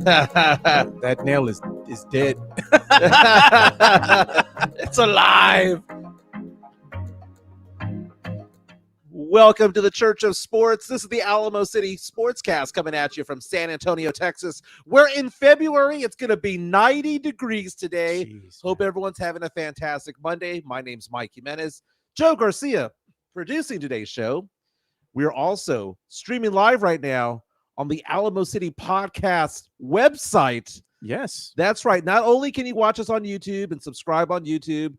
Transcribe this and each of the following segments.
That nail is dead. It's alive. Welcome to the Church of Sports. This is the Alamo City Sportscast coming at you from San Antonio, Texas, where in February it's going to be 90 degrees today. Jeez, Hope everyone's having a fantastic Monday. My name's Mike Jimenez. Joe Garcia producing today's show. We're also streaming live right now on the Alamo City Podcast website. Yes. That's right. Not only can you watch us on YouTube and subscribe on YouTube,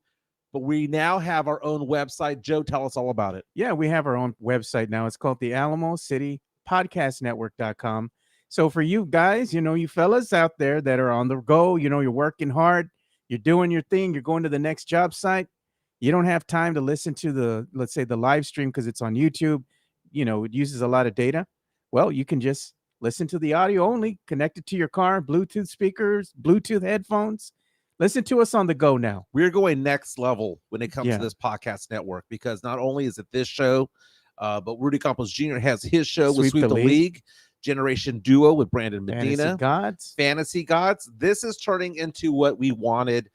but we now have our own website. Joe, tell us all about it. Yeah, we have our own website now. It's called the Alamo City Podcast Network.com. So for you guys, you fellas out there that are on the go, you're working hard, you're doing your thing, you're going to the next job site. You don't have time to listen to let's say the live stream because it's on YouTube. It uses a lot of data. Well, you can just listen to the audio only, connect it to your car, Bluetooth speakers, Bluetooth headphones. Listen to us on the go now. We're going next level when it comes to this podcast network because not only is it this show, but Rudy Campos Jr. has his show with Sweep the League, Generation Duo with Brandon Medina, Fantasy Gods. This is turning into what we wanted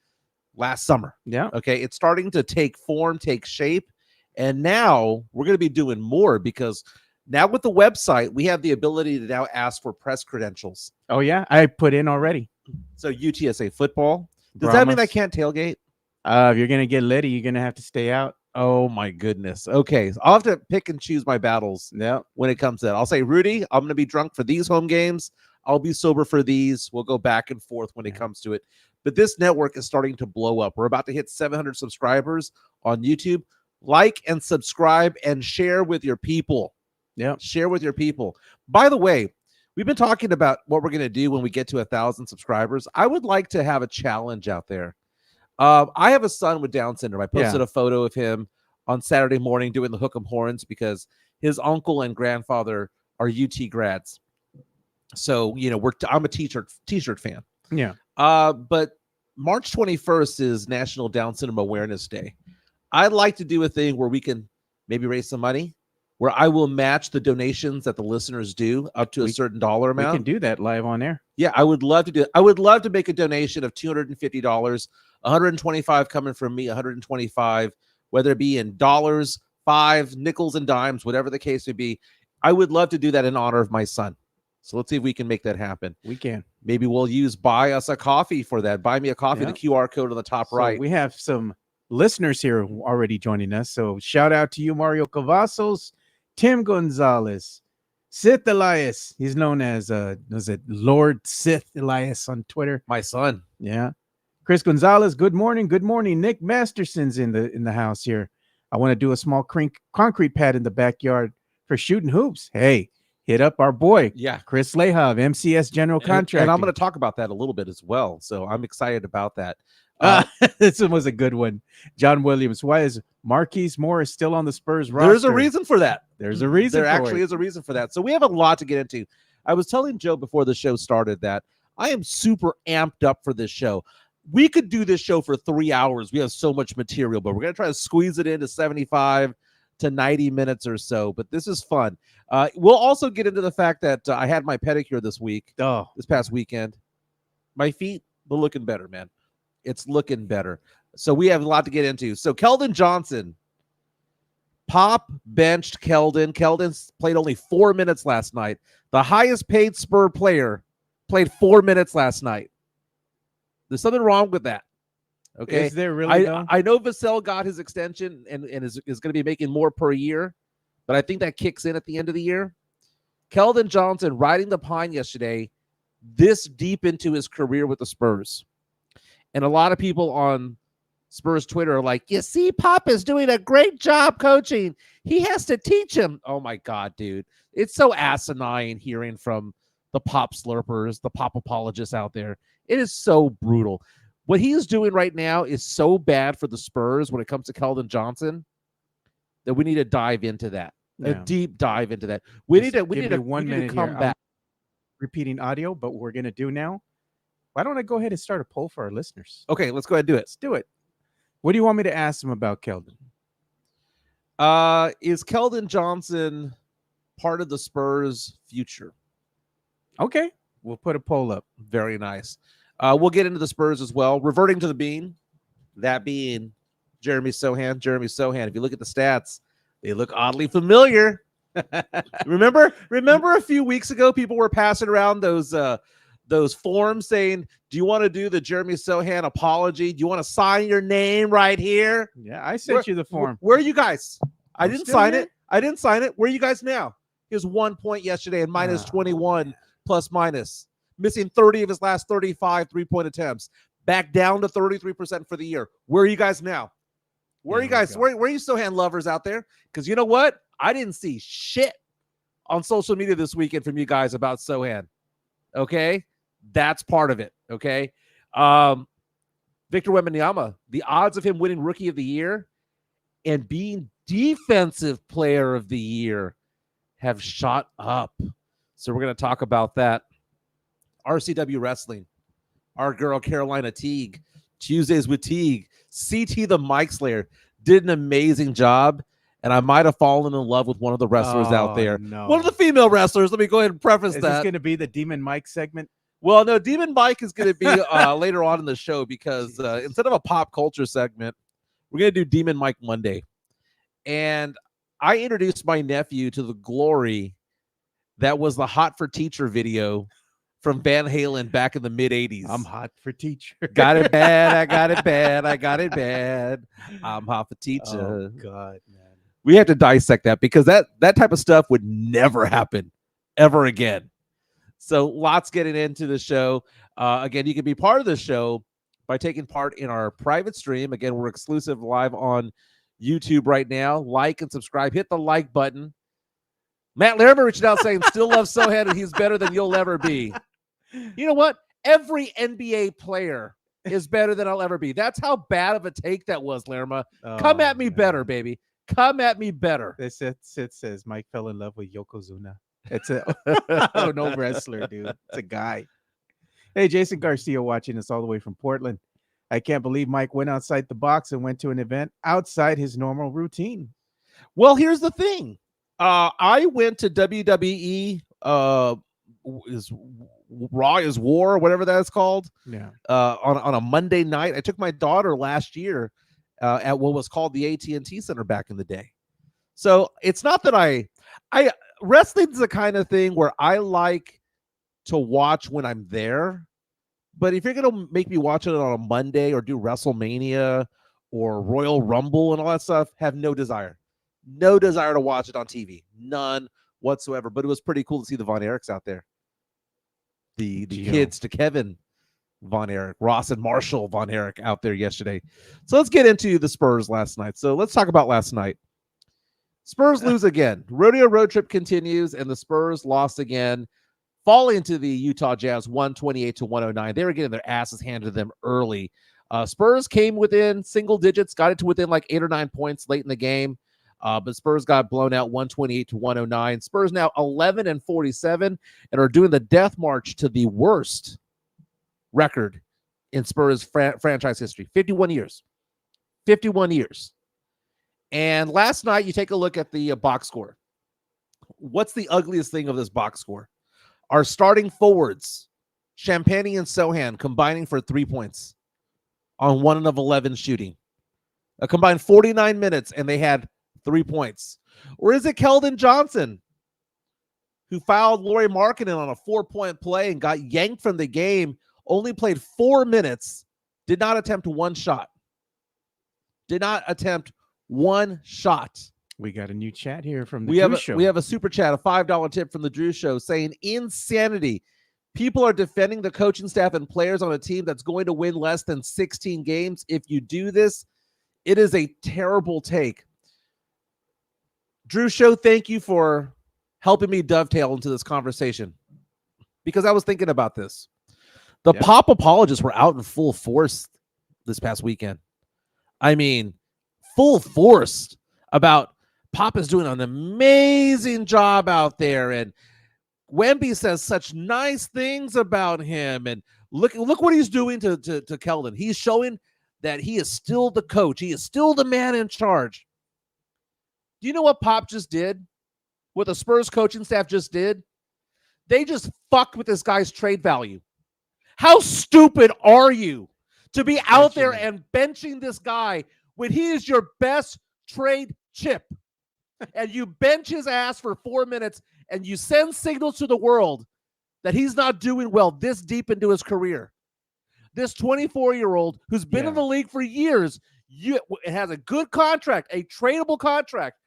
last summer. Yeah. Okay. It's starting to take form, take shape. And now we're going to be doing more because now with the website, we have the ability to now ask for press credentials. Oh, yeah. I put in already. So UTSA football. Does that mean I can't tailgate? If you're going to get litty, you're going to have to stay out. Oh, my goodness. Okay. So I'll have to pick and choose my battles when it comes to that. I'll say, Rudy, I'm going to be drunk for these home games. I'll be sober for these. We'll go back and forth when it comes to it. But this network is starting to blow up. We're about to hit 700 subscribers on YouTube. Like and subscribe and share with your people. Yeah. Share with your people. By the way, we've been talking about what we're going to do when we get to 1,000 subscribers. I would like to have a challenge out there. I have a son with Down syndrome. I posted a photo of him on Saturday morning doing the hook 'em horns because his uncle and grandfather are UT grads. So, I'm a t-shirt fan. Yeah. But March 21st is National Down Syndrome Awareness Day. I'd like to do a thing where we can maybe raise some money, where I will match the donations that the listeners do up to a certain dollar amount. We can do that live on air. Yeah, I would love to do it. I would love to make a donation of $250, $125 coming from me, $125, whether it be in dollars, $5, nickels and dimes, whatever the case may be. I would love to do that in honor of my son. So let's see if we can make that happen. We can. Maybe we'll use Buy Us a Coffee for that. Buy me a coffee, the QR code on the top right. We have some listeners here already joining us. So shout out to you, Mario Cavazos, Tim Gonzalez, Sith Elias. He's known as Lord Sith Elias on Twitter. My son. Yeah. Chris Gonzalez, good morning. Good morning. Nick Masterson's in the house here. I want to do a small concrete pad in the backyard for shooting hoops. Hey, hit up our boy, Chris Lehov, MCS General Contractor. And I'm going to talk about that a little bit as well. So I'm excited about that. This one was a good one. John Williams, why is Marquis Morris still on the Spurs roster? There's a reason for that. There's a reason. There actually is a reason for that. So we have a lot to get into. I was telling Joe before the show started that I am super amped up for this show. We could do this show for 3 hours. We have so much material, but we're going to try to squeeze it into 75 to 90 minutes or so. But this is fun. We'll also get into the fact that I had my pedicure this past weekend. My feet, they're looking better, man. It's looking better. So we have a lot to get into. So Keldon Johnson, Pop benched Keldon. Keldon played only 4 minutes last night. The highest paid Spur player played 4 minutes last night. There's something wrong with that. Okay. Is there really? I know Vassell got his extension and is going to be making more per year, but I think that kicks in at the end of the year. Keldon Johnson riding the pine yesterday, this deep into his career with the Spurs. And a lot of people on Spurs Twitter are like, you see, Pop is doing a great job coaching. He has to teach him. Oh, my God, dude. It's so asinine hearing from the Pop slurpers, the Pop apologists out there. It is so brutal. What he is doing right now is so bad for the Spurs when it comes to Keldon Johnson that we need to dive into that. A deep dive into that. We need to 1 minute come here. back. Repeating audio, but what we're going to do now, why don't I go ahead and start a poll for our listeners? Okay, let's go ahead and do it. Let's do it. What do you want me to ask them about Keldon? Is Keldon Johnson part of the Spurs' future? Okay. We'll put a poll up. Very nice. We'll get into the Spurs as well. Reverting to the bean, that being Jeremy Sohan. Jeremy Sohan, if you look at the stats, they look oddly familiar. Remember a few weeks ago, people were passing around those forms saying, do you want to do the Jeremy Sohan apology? Do you want to sign your name right here? Yeah, I sent you the form. Where are you guys? I I'm didn't still sign here? it. I didn't sign it. Where are you guys now? He was 1 point yesterday and minus 21 plus minus. Missing 30 of his last 35 3-point attempts. Back down to 33% for the year. Where are you guys now? Where are you guys? Where are you Sohan lovers out there? Because you know what? I didn't see shit on social media this weekend from you guys about Sohan. Okay? That's part of it. Okay? Victor Wembanyama, the odds of him winning Rookie of the Year and being Defensive Player of the Year have shot up. So we're going to talk about that. RCW Wrestling, our girl Carolina Teague, Tuesdays with Teague, CT the Mic Slayer did an amazing job, and I might have fallen in love with one of the wrestlers out there. No. One of the female wrestlers. Let me go ahead and preface Is that. this going to be the Demon Mike segment? Well, no, Demon Mike is going to be later on in the show because instead of a pop culture segment, we're going to do Demon Mike Monday. And I introduced my nephew to the glory that was the Hot for Teacher video from Van Halen back in the mid-'80s. I'm hot for teacher. Got it bad. I got it bad. I got it bad. I'm hot for teacher. Oh, God, man. We have to dissect that because that type of stuff would never happen ever again. So lots getting into the show. Again, you can be part of the show by taking part in our private stream. Again, we're exclusive live on YouTube right now. Like and subscribe. Hit the like button. Matt Larimer reached out saying, still love Sohan and he's better than you'll ever be. You know what? Every NBA player is better than I'll ever be. That's how bad of a take that was, Larimer. Come at me better, baby. Come at me better. It says Mike fell in love with Yokozuna. It's no wrestler, dude. It's a guy. Hey, Jason Garcia watching us all the way from Portland. I can't believe Mike went outside the box and went to an event outside his normal routine. Well, here's the thing. I went to WWE is Raw is War, whatever that's called. Yeah. On a Monday night. I took my daughter last year at what was called the AT&T Center back in the day. So it's not that I wrestling's the kind of thing where I like to watch when I'm there. But if you're gonna make me watch it on a Monday or do WrestleMania or Royal Rumble and all that stuff, have no desire to watch it on TV, none whatsoever. But it was pretty cool to see the Von Erichs out there, the kids to Kevin Von Erich, Ross and Marshall Von Erich out there yesterday. So let's get into the Spurs last night. So let's talk about last night. Spurs lose again. Rodeo road trip continues, and the Spurs lost again, falling to the Utah Jazz 128-109. They were getting their asses handed to them early. Spurs came within single digits, got it to within like 8 or 9 points late in the game. But Spurs got blown out 128-109. Spurs now 11-47 and are doing the death march to the worst record in Spurs franchise history. 51 years. 51 years. And last night, you take a look at the box score. What's the ugliest thing of this box score? Our starting forwards, Champagny and Sohan, combining for 3 points on 1 of 11 shooting. A combined 49 minutes, and they had 3 points. Or is it Keldon Johnson, who fouled Lauri Markkanen on a 4-point play and got yanked from the game, only played 4 minutes, did not attempt one shot. Did not attempt one shot. We got a new chat here from the Drew Show. We have a super chat, a $5 tip from the Drew Show saying, insanity. People are defending the coaching staff and players on a team that's going to win less than 16 games. If you do this, it is a terrible take. Drew Show, thank you for helping me dovetail into this conversation because I was thinking about this. The pop apologists were out in full force this past weekend. I mean, full force about Pop is doing an amazing job out there, and Wemby says such nice things about him, and look what he's doing to Keldon. He's showing that he is still the coach. He is still the man in charge. Do you know what Pop just did? What the Spurs coaching staff just did? They just fucked with this guy's trade value. How stupid are you to be out there and benching this guy when he is your best trade chip? And you bench his ass for 4 minutes and you send signals to the world that he's not doing well this deep into his career. This 24-year-old who's been in the league for years, it has a good contract, a tradable contract.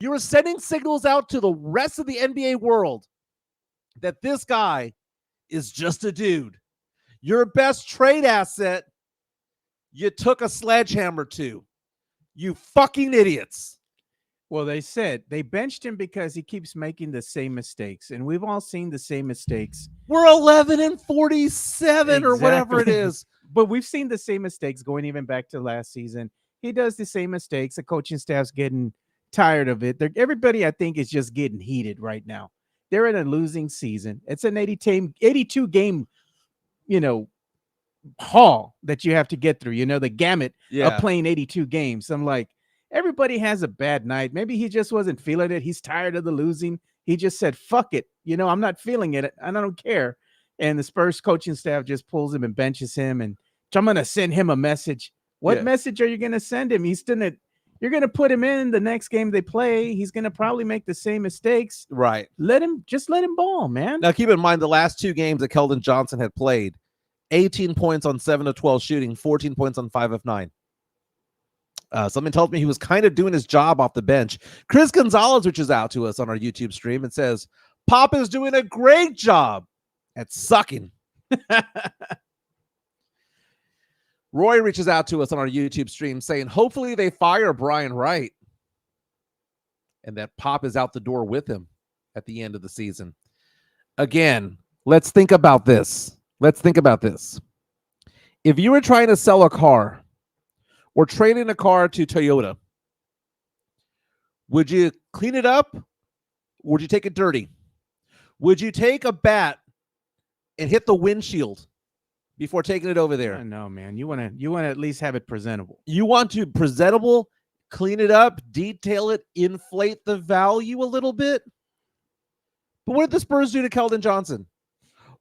You are sending signals out to the rest of the NBA world that this guy is just a dude. Your best trade asset, you took a sledgehammer to. You fucking idiots. Well, they said they benched him because he keeps making the same mistakes, and we've all seen the same mistakes. We're 11-47 or whatever it is. But we've seen the same mistakes going even back to last season. He does the same mistakes. The coaching staff's getting tired of it. Everybody, I think, is just getting heated right now. They're in a losing season. It's an 82 game, haul that you have to get through. The gamut of playing 82 games. I'm like, everybody has a bad night. Maybe he just wasn't feeling it. He's tired of the losing. He just said, fuck it. I'm not feeling it. And I don't care. And the Spurs coaching staff just pulls him and benches him. And I'm going to send him a message. What message are you going to send him? You're going to put him in the next game they play. He's going to probably make the same mistakes. Right. Let him ball, man. Now, keep in mind, the last 2 games that Keldon Johnson had played, 18 points on 7 of 12 shooting, 14 points on 5 of 9. Something tells me he was kind of doing his job off the bench. Chris Gonzalez reaches out to us on our YouTube stream and says, Pop is doing a great job at sucking. Roy reaches out to us on our YouTube stream saying, hopefully they fire Brian Wright and that Pop is out the door with him at the end of the season. Again, let's think about this. If you were trying to sell a car or trading a car to Toyota, would you clean it up or would you take it dirty? Would you take a bat and hit the windshield before taking it over there? No, man. You want to at least have it presentable. You want to presentable, clean it up, detail it, inflate the value a little bit. But what did the Spurs do to Keldon Johnson?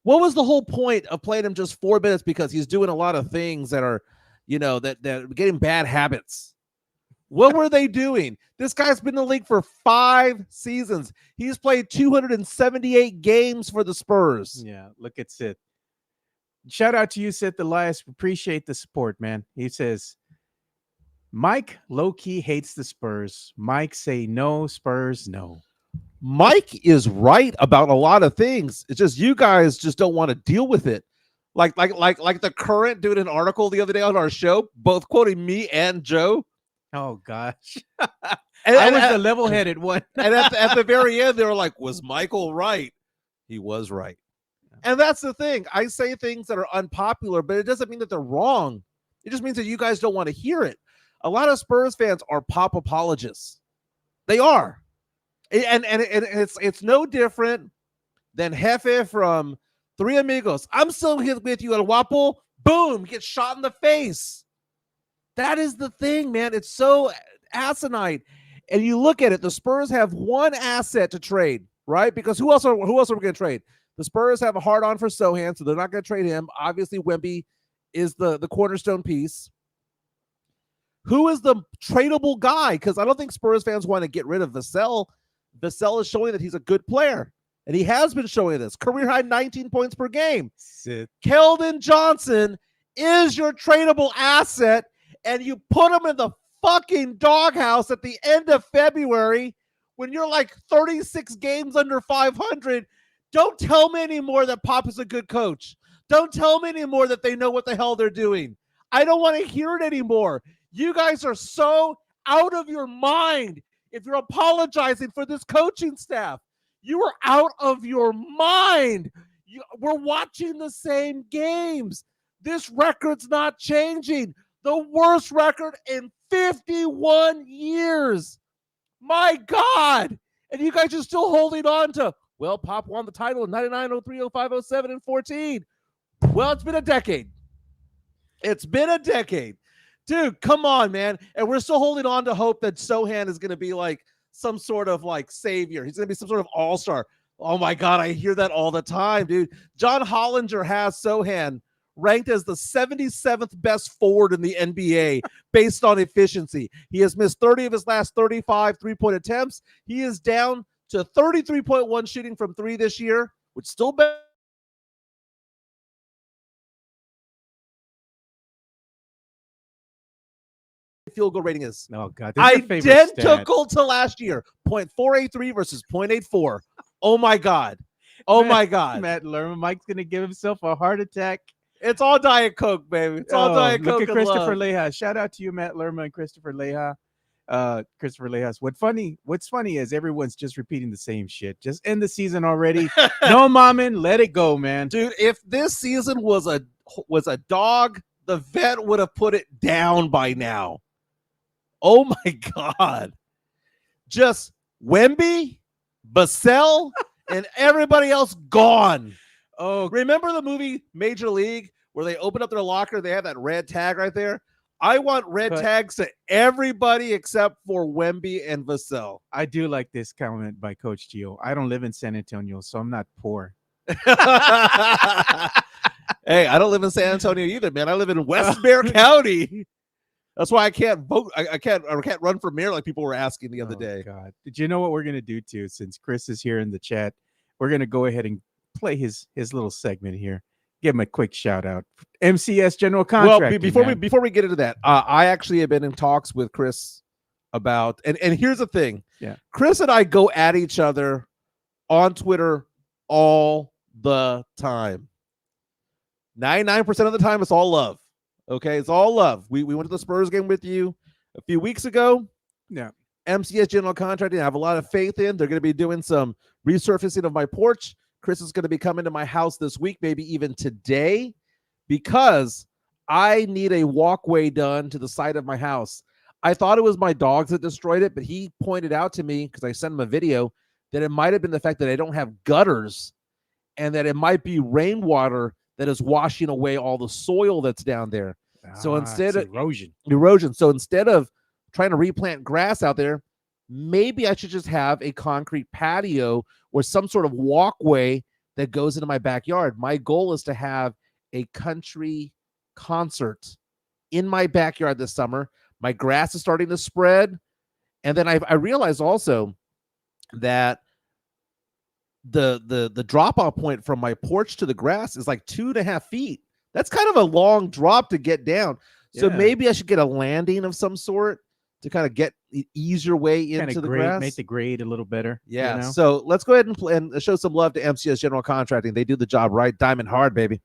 What was the whole point of playing him just 4 minutes because he's doing a lot of things that are, that getting bad habits? What were they doing? This guy's been in the league for 5 seasons. He's played 278 games for the Spurs. Yeah, look at Sith. Shout out to you, Sith Elias. Appreciate the support, man. He says, Mike low-key hates the Spurs. Mike say no, Spurs no. Mike is right about a lot of things. It's just you guys just don't want to deal with it. Like the Current doing an article the other day on our show, both quoting me and Joe. Oh gosh. I was the level-headed one. And at the very end, they were like, was Michael right? He was right. And that's the thing. I say things that are unpopular, but it doesn't mean that they're wrong. It just means that you guys don't want to hear it. A lot of Spurs fans are Pop apologists. They are. And it's no different than Jefe from Three Amigos. I'm still here with you at Wapo. Boom, gets shot in the face. That is the thing, man. It's so asinine. And you look at it, the Spurs have one asset to trade, right? Because who else are we going to trade? The Spurs have a hard on for Sohan, so they're not going to trade him. Obviously, Wemby is the cornerstone piece. Who is the tradable guy? Because I don't think Spurs fans want to get rid of Vassell. Vassell is showing that he's a good player, and he has been showing this. Career high 19 points per game. Sit. Keldon Johnson is your tradable asset, and you put him in the fucking doghouse at the end of February when you're like 36 games under 500. Don't tell me anymore that Pop is a good coach. Don't tell me anymore that they know what the hell they're doing. I don't want to hear it anymore. You guys are so out of your mind if you're apologizing for this coaching staff. You are out of your mind. We're watching the same games. This record's not changing. The worst record in 51 years. My God. And you guys are still holding on to, well, Pop won the title in 99, 03, 05, 07, and 14. Well, it's been a decade. It's been a decade. Dude, come on, man. And we're still holding on to hope that Sohan is going to be like some sort of like savior. He's going to be some sort of all-star. Oh my God, I hear that all the time, dude. John Hollinger has Sohan ranked as the 77th best forward in the NBA based on efficiency. He has missed 30 of his last 35 three-point attempts. He is down to 33.1 shooting from three this year, which still better. Field goal rating is Oh God, that's your favorite stat. identical to last year. 0.483 versus 0.84. Oh my God. Oh my God. Matt Lerman, Mike's gonna give himself a heart attack. It's all Diet Coke, baby. It's all Diet Coke. Look at and Christopher love. Leha. Shout out to you, Matt Lerma and Christopher Leha. Christopher Lejas. What's funny is everyone's just repeating the same shit. Just end the season already. No momming, let it go, man. Dude, if this season was a dog, the vet would have put it down by now. Oh my God. Just Wemby, Vassell, and everybody else gone. Oh, Remember the movie Major League where they open up their locker, they have that red tag right there? I want red tags to everybody except for Wemby and Vassell. I do like this comment by Coach Gio. I don't live in San Antonio, so I'm not poor. Hey, I don't live in San Antonio either, man. I live in West Bear County. That's why I can't vote. I can't run for mayor like people were asking the other day. God, did you know what we're gonna do too? Since Chris is here in the chat, we're gonna go ahead and play his little segment here. Give him a quick shout out. MCS General Contracting. Well, before we get into that, I actually have been in talks with Chris about, and here's the thing. Yeah, Chris and I go at each other on Twitter all the time. 99% of the time, it's all love. Okay, it's all love. We went to the Spurs game with you a few weeks ago. Yeah. MCS General Contracting, I have a lot of faith in. They're going to be doing some resurfacing of my porch. Chris is going to be coming to my house this week, maybe even today, because I need a walkway done to the side of my house. I thought it was my dogs that destroyed it, but he pointed out to me, because I sent him a video, that it might have been the fact that I don't have gutters and that it might be rainwater that is washing away all the soil that's down there. So instead of erosion. So instead of trying to replant grass out there, maybe I should just have a concrete patio or some sort of walkway that goes into my backyard. My goal is to have a country concert in my backyard this summer. My grass is starting to spread. And then I realized also that the drop-off point from my porch to the grass is like 2.5 feet. That's kind of a long drop to get down. So maybe I should get a landing of some sort to kind of get an easier way into the grass. Make the grade a little better. Yeah. You know? So let's go ahead and show some love to MCS General Contracting. They do the job right. Diamond hard, baby.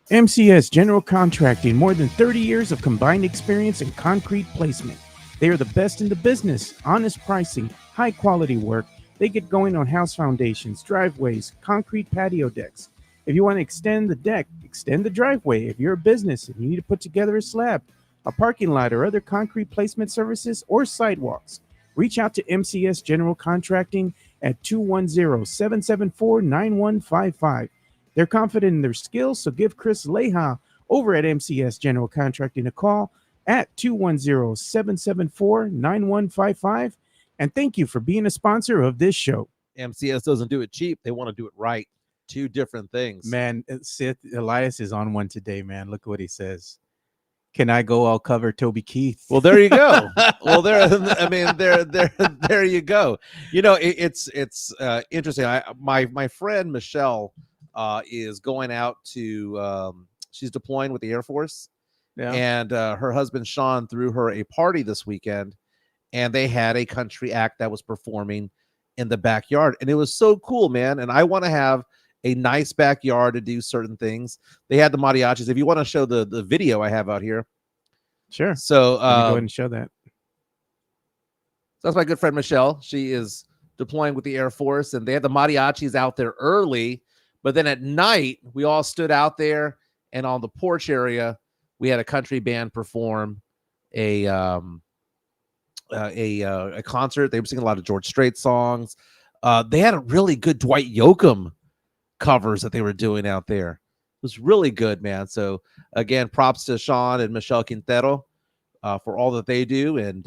MCS General Contracting, more than 30 years of combined experience in concrete placement. They are the best in the business. Honest pricing, high quality work. They get going on house foundations, driveways, concrete patio decks. If you want to extend the deck, extend the driveway. If you're a business and you need to put together a slab, a parking lot, or other concrete placement services or sidewalks, reach out to MCS General Contracting at 210-774-9155. They're confident in their skills, so give Chris Leha over at MCS General Contracting a call at 210-774-9155. And thank you for being a sponsor of this show. MCS doesn't do it cheap. They want to do it right. Two different things. Man, Sith Elias is on one today, man. Look what he says. Can I go? I'll cover Toby Keith. Well, there you go. Well, there you go. You know, it's interesting. My friend Michelle is going out to she's deploying with the Air Force. Yeah. And her husband Sean threw her a party this weekend, and they had a country act that was performing in the backyard, and it was so cool, man. And I want to have a nice backyard to do certain things. They had the mariachis. If you want to show the video I have out here. Sure. So go ahead and show that. So that's my good friend Michelle. She is deploying with the Air Force, and they had the mariachis out there early, but then at night we all stood out there, and on the porch area we had a country band perform a concert. They were singing a lot of George Strait songs. They had a really good Dwight Yoakam covers that they were doing out there. It was really good, man. So again, props to Sean and Michelle Quintero for all that they do, and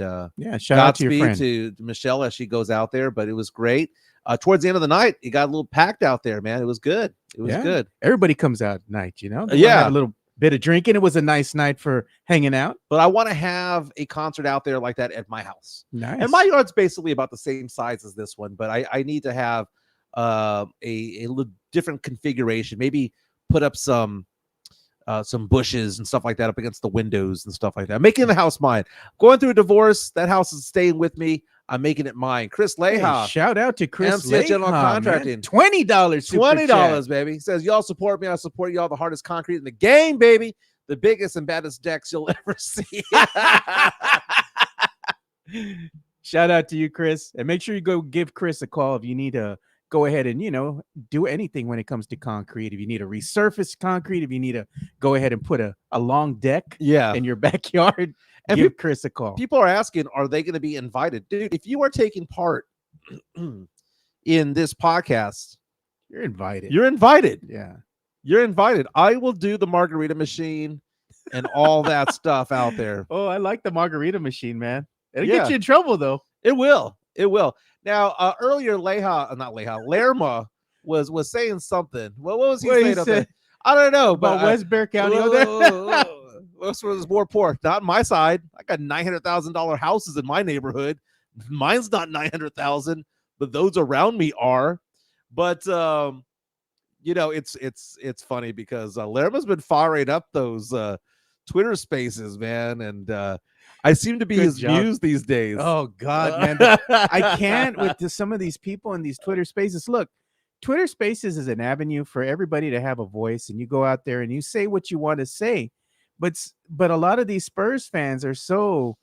shout out to your friend. to Michelle as she goes out there. But it was great. towards the end of the night, it got a little packed out there, man. It was good. It was good. Everybody comes out at night, They wanna have a little bit of drinking. It was a nice night for hanging out. But I want to have a concert out there like that at my house. Nice. And my yard's basically about the same size as this one, but I need to have a different configuration. Maybe put up some bushes and stuff like that up against the windows and stuff like that. Making the house mine. Going through a divorce, that house is staying with me. I'm making it mine. Chris Leha. Hey, shout out to Chris MCS Leha, General Contracting. $20. $20, baby. He says, y'all support me. I support y'all. The hardest concrete in the game, baby. The biggest and baddest decks you'll ever see. Shout out to you, Chris. And make sure you go give Chris a call if you need to go ahead and, do anything when it comes to concrete. If you need to resurface concrete, if you need to go ahead and put a long deck in your backyard, and give Chris a call. People are asking, are they going to be invited? Dude, if you are taking part in this podcast, you're invited. You're invited. Yeah. You're invited. I will do the margarita machine and all that stuff out there. Oh, I like the margarita machine, man. It'll get you in trouble, though. It will. It will. Now, earlier, Lerma was saying something. What was he saying up there? I don't know. About West Bear County over there? Most was more poor. Not on my side. I got $900,000 houses in my neighborhood. Mine's not 900,000, but those around me are. But it's funny because Lerma's been firing up those Twitter Spaces, man, and I seem to be his muse these days. Oh God, man, I can't with some of these people in these Twitter Spaces. Look, Twitter Spaces is an avenue for everybody to have a voice, and you go out there and you say what you want to say. But a lot of these Spurs fans are so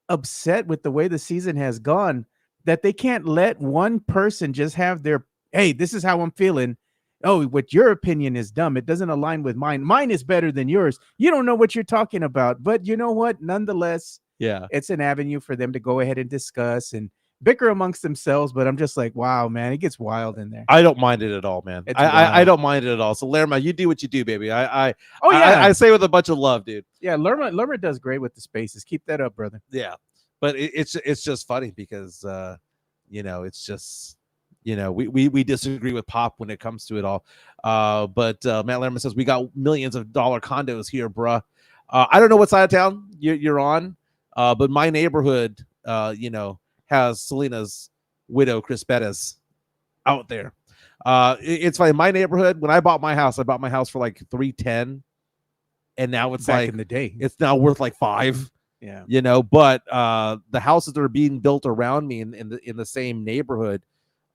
upset with the way the season has gone that they can't let one person just have their, hey, this is how I'm feeling. Oh, what your opinion is dumb. It doesn't align with mine. Mine is better than yours. You don't know what you're talking about. But you know what? Nonetheless, it's an avenue for them to go ahead and discuss and bicker amongst themselves. But I'm just like, wow, man, it gets wild in there. I don't mind it at all, man. I don't mind it at all. So Lerma, you do what you do, baby. I say with a bunch of love, dude. Yeah, Lerma does great with the Spaces. Keep that up, brother. Yeah, but it's just funny because it's just we disagree with Pop when it comes to it all. But Matt Lerma says we got millions of dollar condos here, bruh. I don't know what side of town you're on, but my neighborhood, has Selena's widow, Chris Bettis, out there. It's funny. My neighborhood, when I bought my house for like $310, and now it's back in the day, it's now worth like $5. Yeah, but the houses that are being built around me in the same neighborhood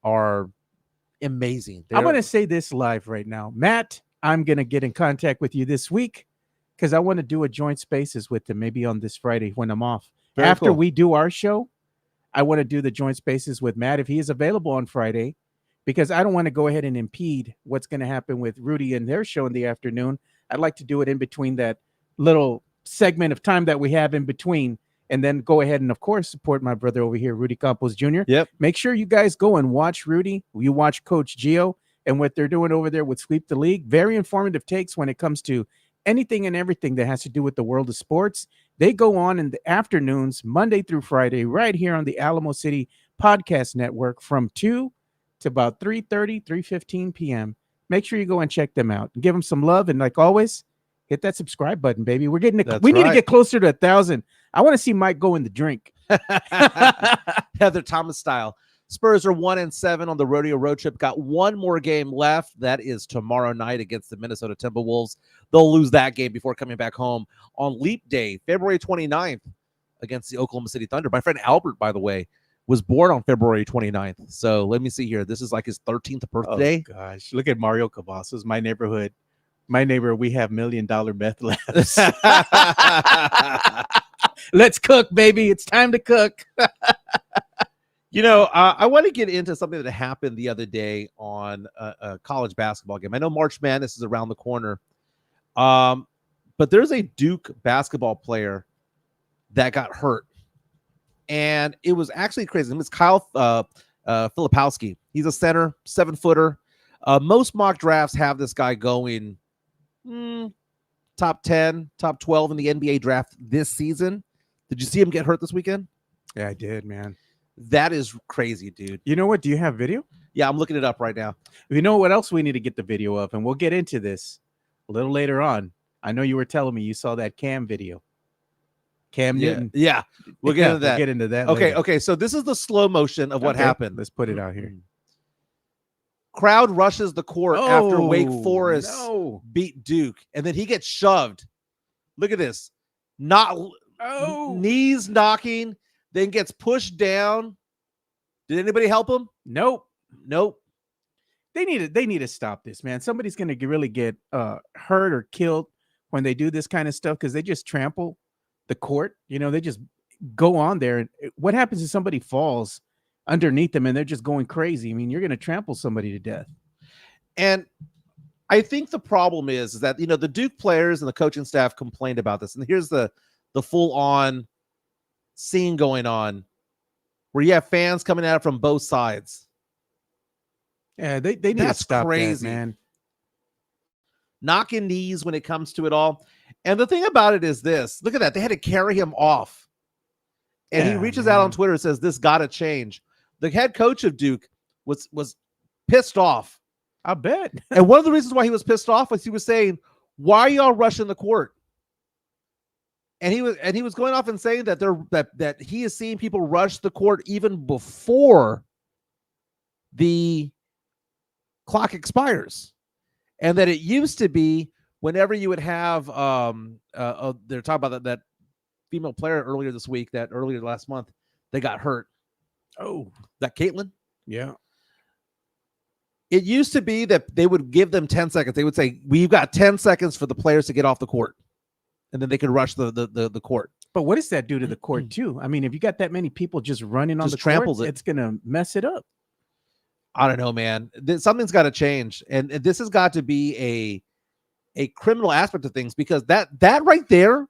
are amazing. I'm going to say this live right now, Matt. I'm going to get in contact with you this week because I want to do a joint Spaces with him, maybe on this Friday when I'm off. After we do our show, I want to do the joint Spaces with Matt if he is available on Friday, because I don't want to go ahead and impede what's going to happen with Rudy and their show in the afternoon. I'd like to do it in between that little segment of time that we have in between, and then go ahead and, of course, support my brother over here, Rudy Campos Jr. Yep. Make sure you guys go and watch Rudy. You watch Coach Gio and what they're doing over there with Sweep the League. Very informative takes when it comes to anything and everything that has to do with the world of sports. They go on in the afternoons, Monday through Friday, right here on the Alamo City Podcast Network from 2 to about 3:30, 3:15 p.m. Make sure you go and check them out and give them some love. And like always, hit that subscribe button, baby. We need to get closer to 1,000. I want to see Mike go in the drink. Heather Thomas style. Spurs are 1-7 on the rodeo road trip. Got one more game left. That is tomorrow night against the Minnesota Timberwolves. They'll lose that game before coming back home on Leap Day, February 29th, against the Oklahoma City Thunder. My friend Albert, by the way, was born on February 29th. So let me see here. This is like his 13th birthday. Oh, gosh. Look at Mario Cavazos, my neighborhood. My neighbor, we have $1 million meth labs. Let's cook, baby. It's time to cook. I want to get into something that happened the other day on a college basketball game. I know March Madness is around the corner, but there's a Duke basketball player that got hurt, and it was actually crazy. It was Kyle Filipowski. He's a center, 7-footer. Most mock drafts have this guy going top 10, top 12 in the NBA draft this season. Did you see him get hurt this weekend? Yeah, I did, man. That is crazy, dude. You know what? Do you have video? Yeah, I'm looking it up right now. You know what else we need to get the video of, and we'll get into this a little later on. I know you were telling me you saw that Cam video. Cam Newton. Yeah. We'll get into that. We'll get into that. Okay, later. okay. So this is the slow motion of what happened. Let's put it out here. Crowd rushes the court after Wake Forest No. beat Duke, and then he gets shoved. Look at this. Knees knocking, then gets pushed down. Did anybody help him? Nope. They need to stop this, man. Somebody's going to really get hurt or killed when they do this kind of stuff because they just trample the court. You know, they just go on there. And what happens if somebody falls underneath them and they're just going crazy? I mean, you're going to trample somebody to death. And I think the problem is that, you know, the Duke players and the coaching staff complained about this. And here's the full-on scene going on where you have fans coming at it from both sides. Yeah, they need to stop crazy, that, man. Knocking knees when it comes to it all. And the thing about it is this. Look at that. They had to carry him off. And he reaches out on Twitter and says, this got to change. The head coach of Duke was pissed off. I bet. And one of the reasons why he was pissed off was he was saying, why are y'all rushing the court? And he was going off and saying that that he is seeing people rush the court even before the clock expires. And that it used to be whenever you would have they're talking about that female player earlier last month, they got hurt. Oh, that Caitlin? Yeah. It used to be that they would give them 10 seconds. They would say, we've got 10 seconds for the players to get off the court. And then they could rush the court. But what does that do to the court too? I mean, if you got that many people just running on the tramples court, it's going to mess it up. I don't know, man. Something's got to change. And this has got to be a criminal aspect of things, because that right there,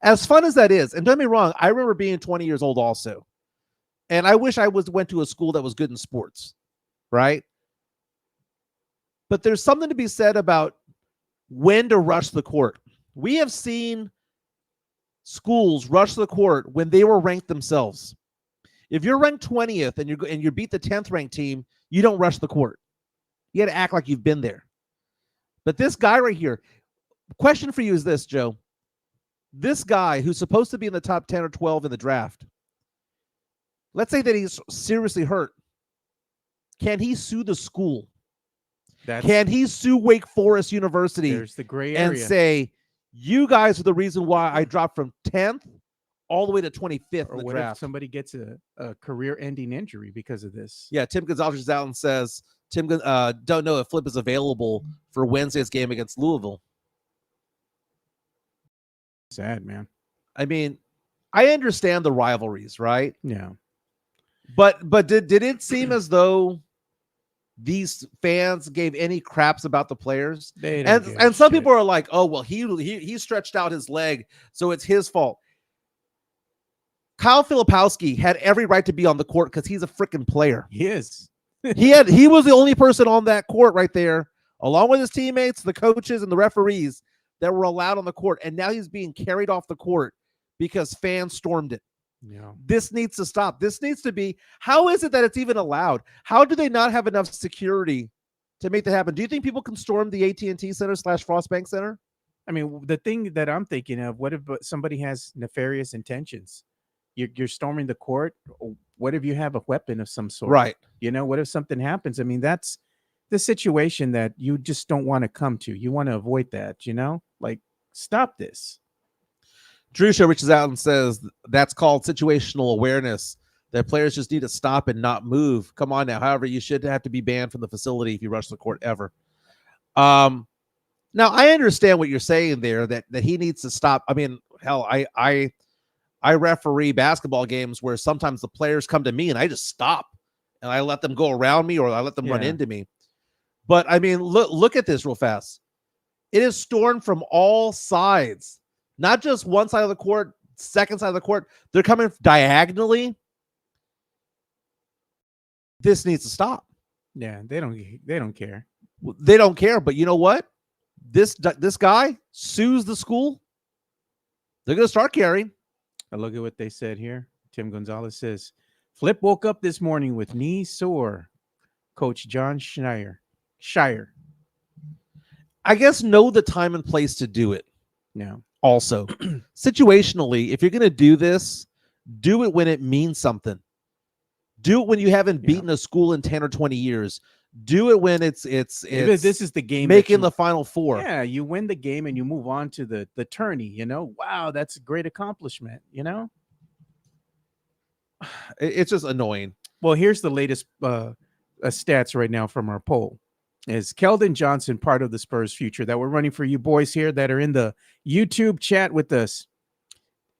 as fun as that is, and don't get me wrong, I remember being 20 years old also. And I wish I went to a school that was good in sports, right? But there's something to be said about when to rush the court. We have seen schools rush the court when they were ranked themselves. If you're ranked 20th and you beat the 10th ranked team, you don't rush the court. You got to act like you've been there. But this guy right here, question for you is this, Joe. This guy who's supposed to be in the top 10 or 12 in the draft, let's say that he's seriously hurt. Can he sue the school? Can he sue Wake Forest University? There's the gray area. And say, you guys are the reason why I dropped from 10th all the way to 25th in the what draft. If somebody gets a career-ending injury because of this? Yeah, Tim Gonzalez is out and says, don't know if Flip is available for Wednesday's game against Louisville. Sad, man. I mean, I understand the rivalries, right? Yeah. But did it seem as though these fans gave any craps about the players? And some people are like, oh, well, he stretched out his leg, so it's his fault. Kyle Filipowski had every right to be on the court because he's a freaking player. He is. He was the only person on that court right there, along with his teammates, the coaches, and the referees that were allowed on the court. And now he's being carried off the court because fans stormed it. Yeah. This needs to stop. This needs to be, how is it that it's even allowed? How do they not have enough security to make that happen? Do you think people can storm the AT&T Center / Frostbank Center? I mean, the thing that I'm thinking of, what if somebody has nefarious intentions? You're storming the court. What if you have a weapon of some sort? Right. You know, what if something happens? I mean, that's the situation that you just don't want to come to. You want to avoid that, you know? Like, stop this. Drew Show reaches out and says that's called situational awareness, that players just need to stop and not move. Come on now. However, you should have to be banned from the facility if you rush the court ever. Now, I understand what you're saying there, that he needs to stop. I mean, hell, I referee basketball games where sometimes the players come to me and I just stop and I let them go around me, or I let them run into me. But I mean, look at this real fast. It is stormed from all sides. Not just one side of the court, second side of the court. They're coming diagonally. This needs to stop. Yeah, they don't care. They don't care. But you know what? This guy sues the school. They're going to start carrying. Look at what they said here. Tim Gonzalez says, Flip woke up this morning with knee sore. Coach John Shire. I guess know the time and place to do it. No. Also, situationally, if you're going to do this, do it when it means something. Do it when you haven't beaten a school in 10 or 20 years. Do it when it's this is the game making the Final Four. Yeah, you win the game and you move on to the tourney, you know? Wow, that's a great accomplishment, you know? It's just annoying. Well, here's the latest stats right now from our poll. Is Keldon Johnson part of the Spurs future that we're running for you boys here that are in the YouTube chat with us?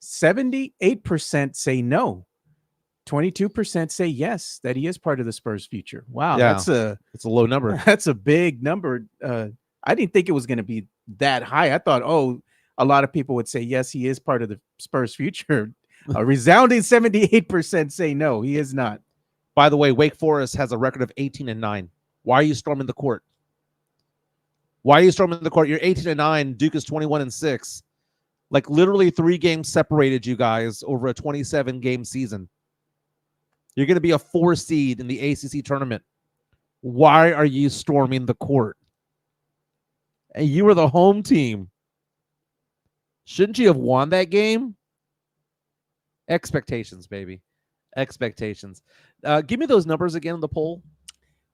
78% say no. 22% say yes, that he is part of the Spurs future. Wow, Yeah, it's a low number. That's a big number. I didn't think it was going to be that high. I thought, a lot of people would say yes, he is part of the Spurs future. A resounding 78% say no, he is not. By the way, Wake Forest has a record of 18-9. Why are you storming the court? Why are you storming the court? You're 18-9. Duke is 21-6. Like literally 3 games separated you guys over a 27-game season. You're going to be a 4 seed in the ACC tournament. Why are you storming the court? And you were the home team. Shouldn't you have won that game? Expectations, baby. Expectations. Give me those numbers again in the poll.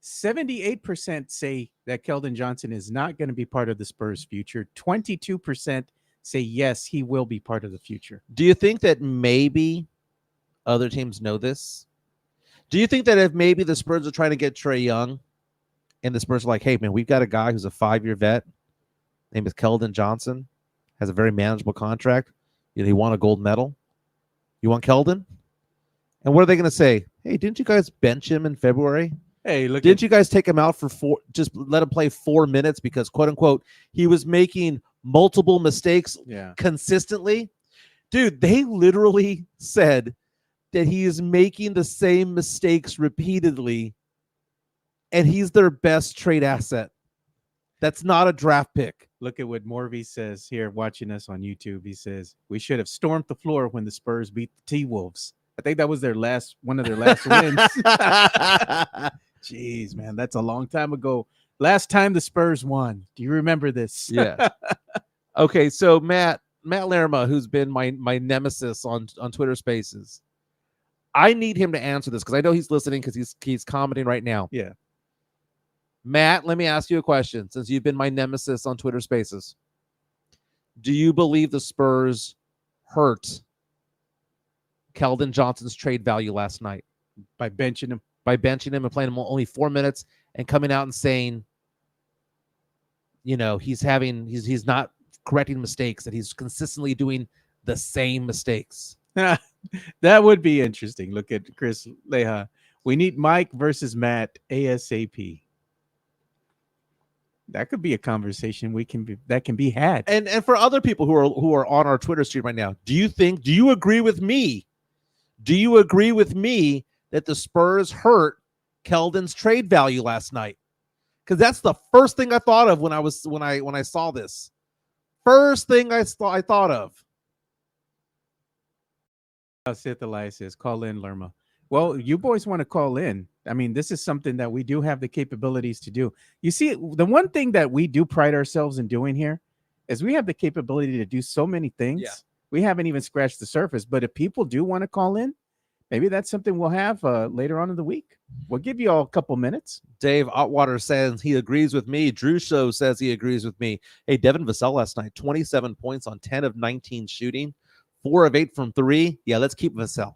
78% say that Keldon Johnson is not going to be part of the Spurs future. 22% say yes, he will be part of the future. Do you think that maybe other teams know this? Do you think that if maybe the Spurs are trying to get Trae Young and the Spurs are like, hey, man, we've got a guy who's a 5-year vet, name is Keldon Johnson, has a very manageable contract. He won a gold medal. You want Keldon? And what are they going to say? Hey, didn't you guys bench him in February? Hey, look, didn't you guys take him out for just let him play 4 minutes because, quote unquote, he was making multiple mistakes consistently? Dude, they literally said that he is making the same mistakes repeatedly, and he's their best trade asset. That's not a draft pick. Look at what Morvey says here, watching us on YouTube. He says, we should have stormed the floor when the Spurs beat the T-Wolves. I think that was one of their last wins. Jeez, man, that's a long time ago. Last time the Spurs won. Do you remember this? Yeah. Okay, so Matt Lerma, who's been my nemesis on Twitter Spaces, I need him to answer this because I know he's listening because he's commenting right now. Yeah. Matt, let me ask you a question since you've been my nemesis on Twitter Spaces. Do you believe the Spurs hurt Keldon Johnson's trade value last night by benching him? By benching him and playing him only 4 minutes and coming out and saying, he's not correcting mistakes, that he's consistently doing the same mistakes. That would be interesting. Look at Chris Leha. We need Mike versus Matt ASAP. That could be a conversation that can be had. And for other people who are on our Twitter stream right now, do you agree with me? Do you agree with me that the Spurs hurt Keldon's trade value last night? Because that's the first thing I thought of when I saw this. First thing I thought of. Sith Elias says, call in, Lerma. Well, you boys want to call in. I mean, this is something that we do have the capabilities to do. You see, the one thing that we do pride ourselves in doing here is we have the capability to do so many things. Yeah. We haven't even scratched the surface. But if people do want to call in, maybe that's something we'll have later on in the week. We'll give you all a couple minutes. Dave Otwater says he agrees with me. Drew Show says he agrees with me. Hey, Devin Vassell last night, 27 points on 10 of 19 shooting, 4 of 8 from 3. Yeah, let's keep Vassell.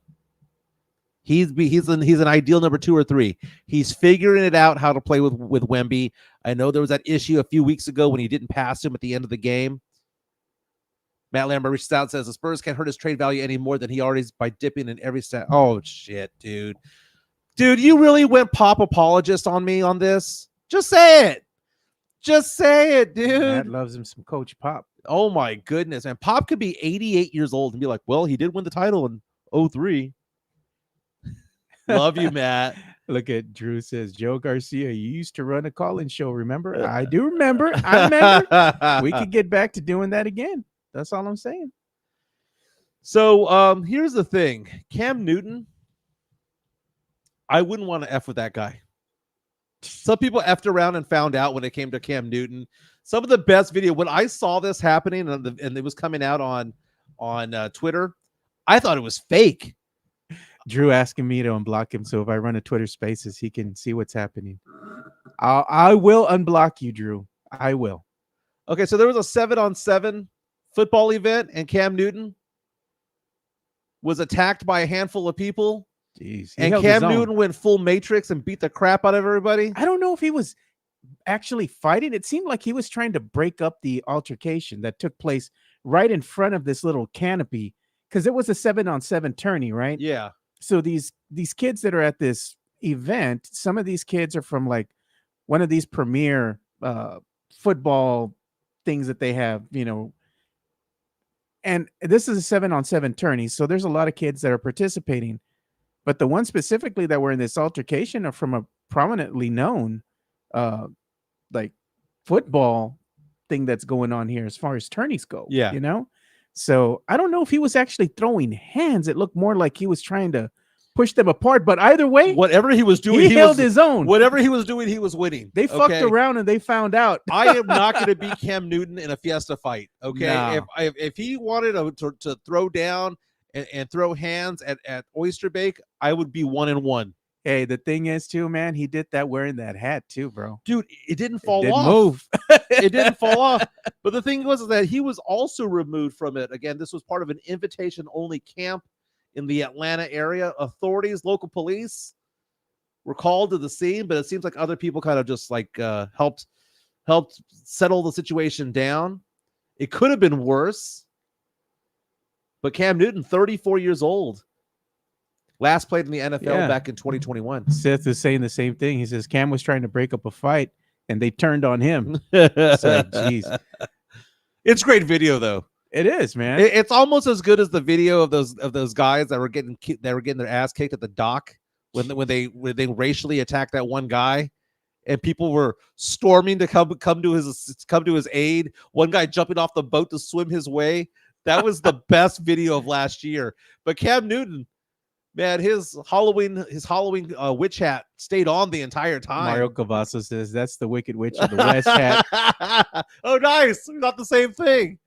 He's an ideal number 2 or 3. He's figuring it out how to play with Wemby. I know there was that issue a few weeks ago when he didn't pass him at the end of the game. Matt Lambert reaches out and says the Spurs can't hurt his trade value any more than he already is by dipping in every stat. Oh, shit, dude. Dude, you really went pop apologist on me on this? Just say it. Just say it, dude. Matt loves him some Coach Pop. Oh, my goodness. And Pop could be 88 years old and be like, well, he did win the title in 2003. Love you, Matt. Look at Drew says, Joe Garcia, you used to run a call-in show, remember? I do remember. I remember. We could get back to doing that again. That's all I'm saying. So here's the thing. Cam Newton I wouldn't want to F with that guy. Some people effed around and found out when it came to Cam Newton. Some of the best video, when I saw this happening and it was coming out on Twitter, I thought it was fake. Drew asking me to unblock him, so if I run a Twitter Spaces, he can see what's happening. I will unblock you, Drew. I will. Okay, so there was a 7-on-7 football event, and Cam Newton was attacked by a handful of people. Jeez, and Cam Newton went full Matrix and beat the crap out of everybody. I don't know if he was actually fighting. It seemed like he was trying to break up the altercation that took place right in front of this little canopy, because it was a 7-on-7 tourney, right? Yeah. So these kids that are at this event, some of these kids are from like one of these premier football things that they have, and this is a 7-on-7 tourney. So there's a lot of kids that are participating. But the ones specifically that were in this altercation are from a prominently known like football thing that's going on here as far as tourneys go. Yeah. So I don't know if he was actually throwing hands. It looked more like he was trying to push them apart. But either way, whatever he was doing, he held his own. Whatever he was doing, he was winning. They fucked around and they found out. I am not going to beat Cam Newton in a fiesta fight. Okay. No. If he wanted to throw down and throw hands at Oyster Bake, I would be 1-1. Hey, the thing is too, man, he did that wearing that hat too, bro. Dude, it didn't fall It off. didn't move. It didn't fall off. But the thing was that he was also removed from it. Again, this was part of an invitation-only camp in the Atlanta area. Authorities, local police were called to the scene, but it seems like other people kind of just like helped settle the situation down. It could have been worse. But Cam Newton, 34 years old. Last played in the NFL back in 2021. Seth is saying the same thing. He says Cam was trying to break up a fight, and they turned on him. It's like, geez. It's great video, though. It is, man. It's almost as good as the video of those guys that were getting their ass kicked at the dock when they racially attacked that one guy, and people were storming to come to his aid. One guy jumping off the boat to swim his way. That was the best video of last year. But Cam Newton, man, his Halloween witch hat stayed on the entire time. Mario Cavasso says that's the Wicked Witch of the West hat. Oh, nice. Not the same thing.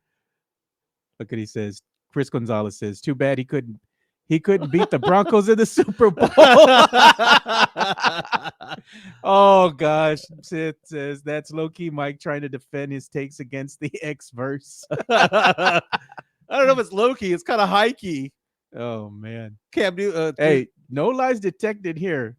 Look what he says. Chris Gonzalez says, too bad he couldn't beat the Broncos in the Super Bowl. Oh, gosh. Seth says that's low-key Mike trying to defend his takes against the X-verse. I don't know if it's low-key. It's kind of high-key. Oh, man. Cam Newton. Hey, no lies detected here.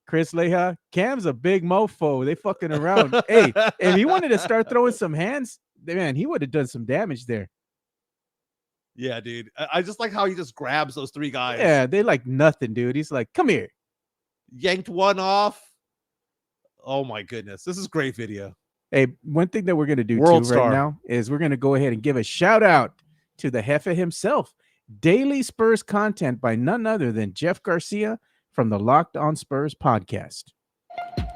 Chris Leha, Cam's a big mofo. They fucking around. Hey, if he wanted to start throwing some hands, man, he would have done some damage there. Yeah, dude. I just like how he just grabs those three guys. Yeah, they like nothing, dude. He's like, come here. Yanked one off. Oh, my goodness. This is great video. Hey, one thing that we're going to do World too star. right now is we're going to go ahead and give a shout out to the Jefe himself. Daily Spurs content by none other than Jeff Garcia from the Locked On Spurs podcast.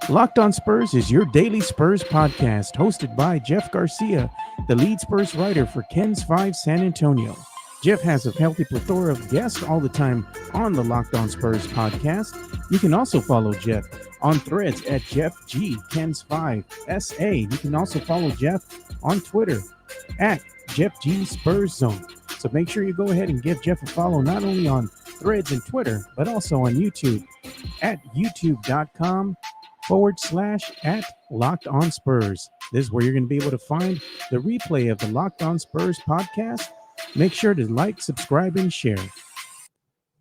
Locked On Spurs is your daily Spurs podcast hosted by Jeff Garcia, the lead Spurs writer for Ken's 5 San Antonio. Jeff has a healthy plethora of guests all the time on the Locked On Spurs podcast. You can also follow Jeff on threads at Jeff G Ken's 5 SA. You can also follow Jeff on Twitter at Jeff G Spurs Zone. So make sure you go ahead and give Jeff a follow not only on threads and Twitter, but also on YouTube at youtube.com/@Locked On Spurs. This is where you're going to be able to find the replay of the Locked On Spurs podcast. Make sure to like, subscribe, and share.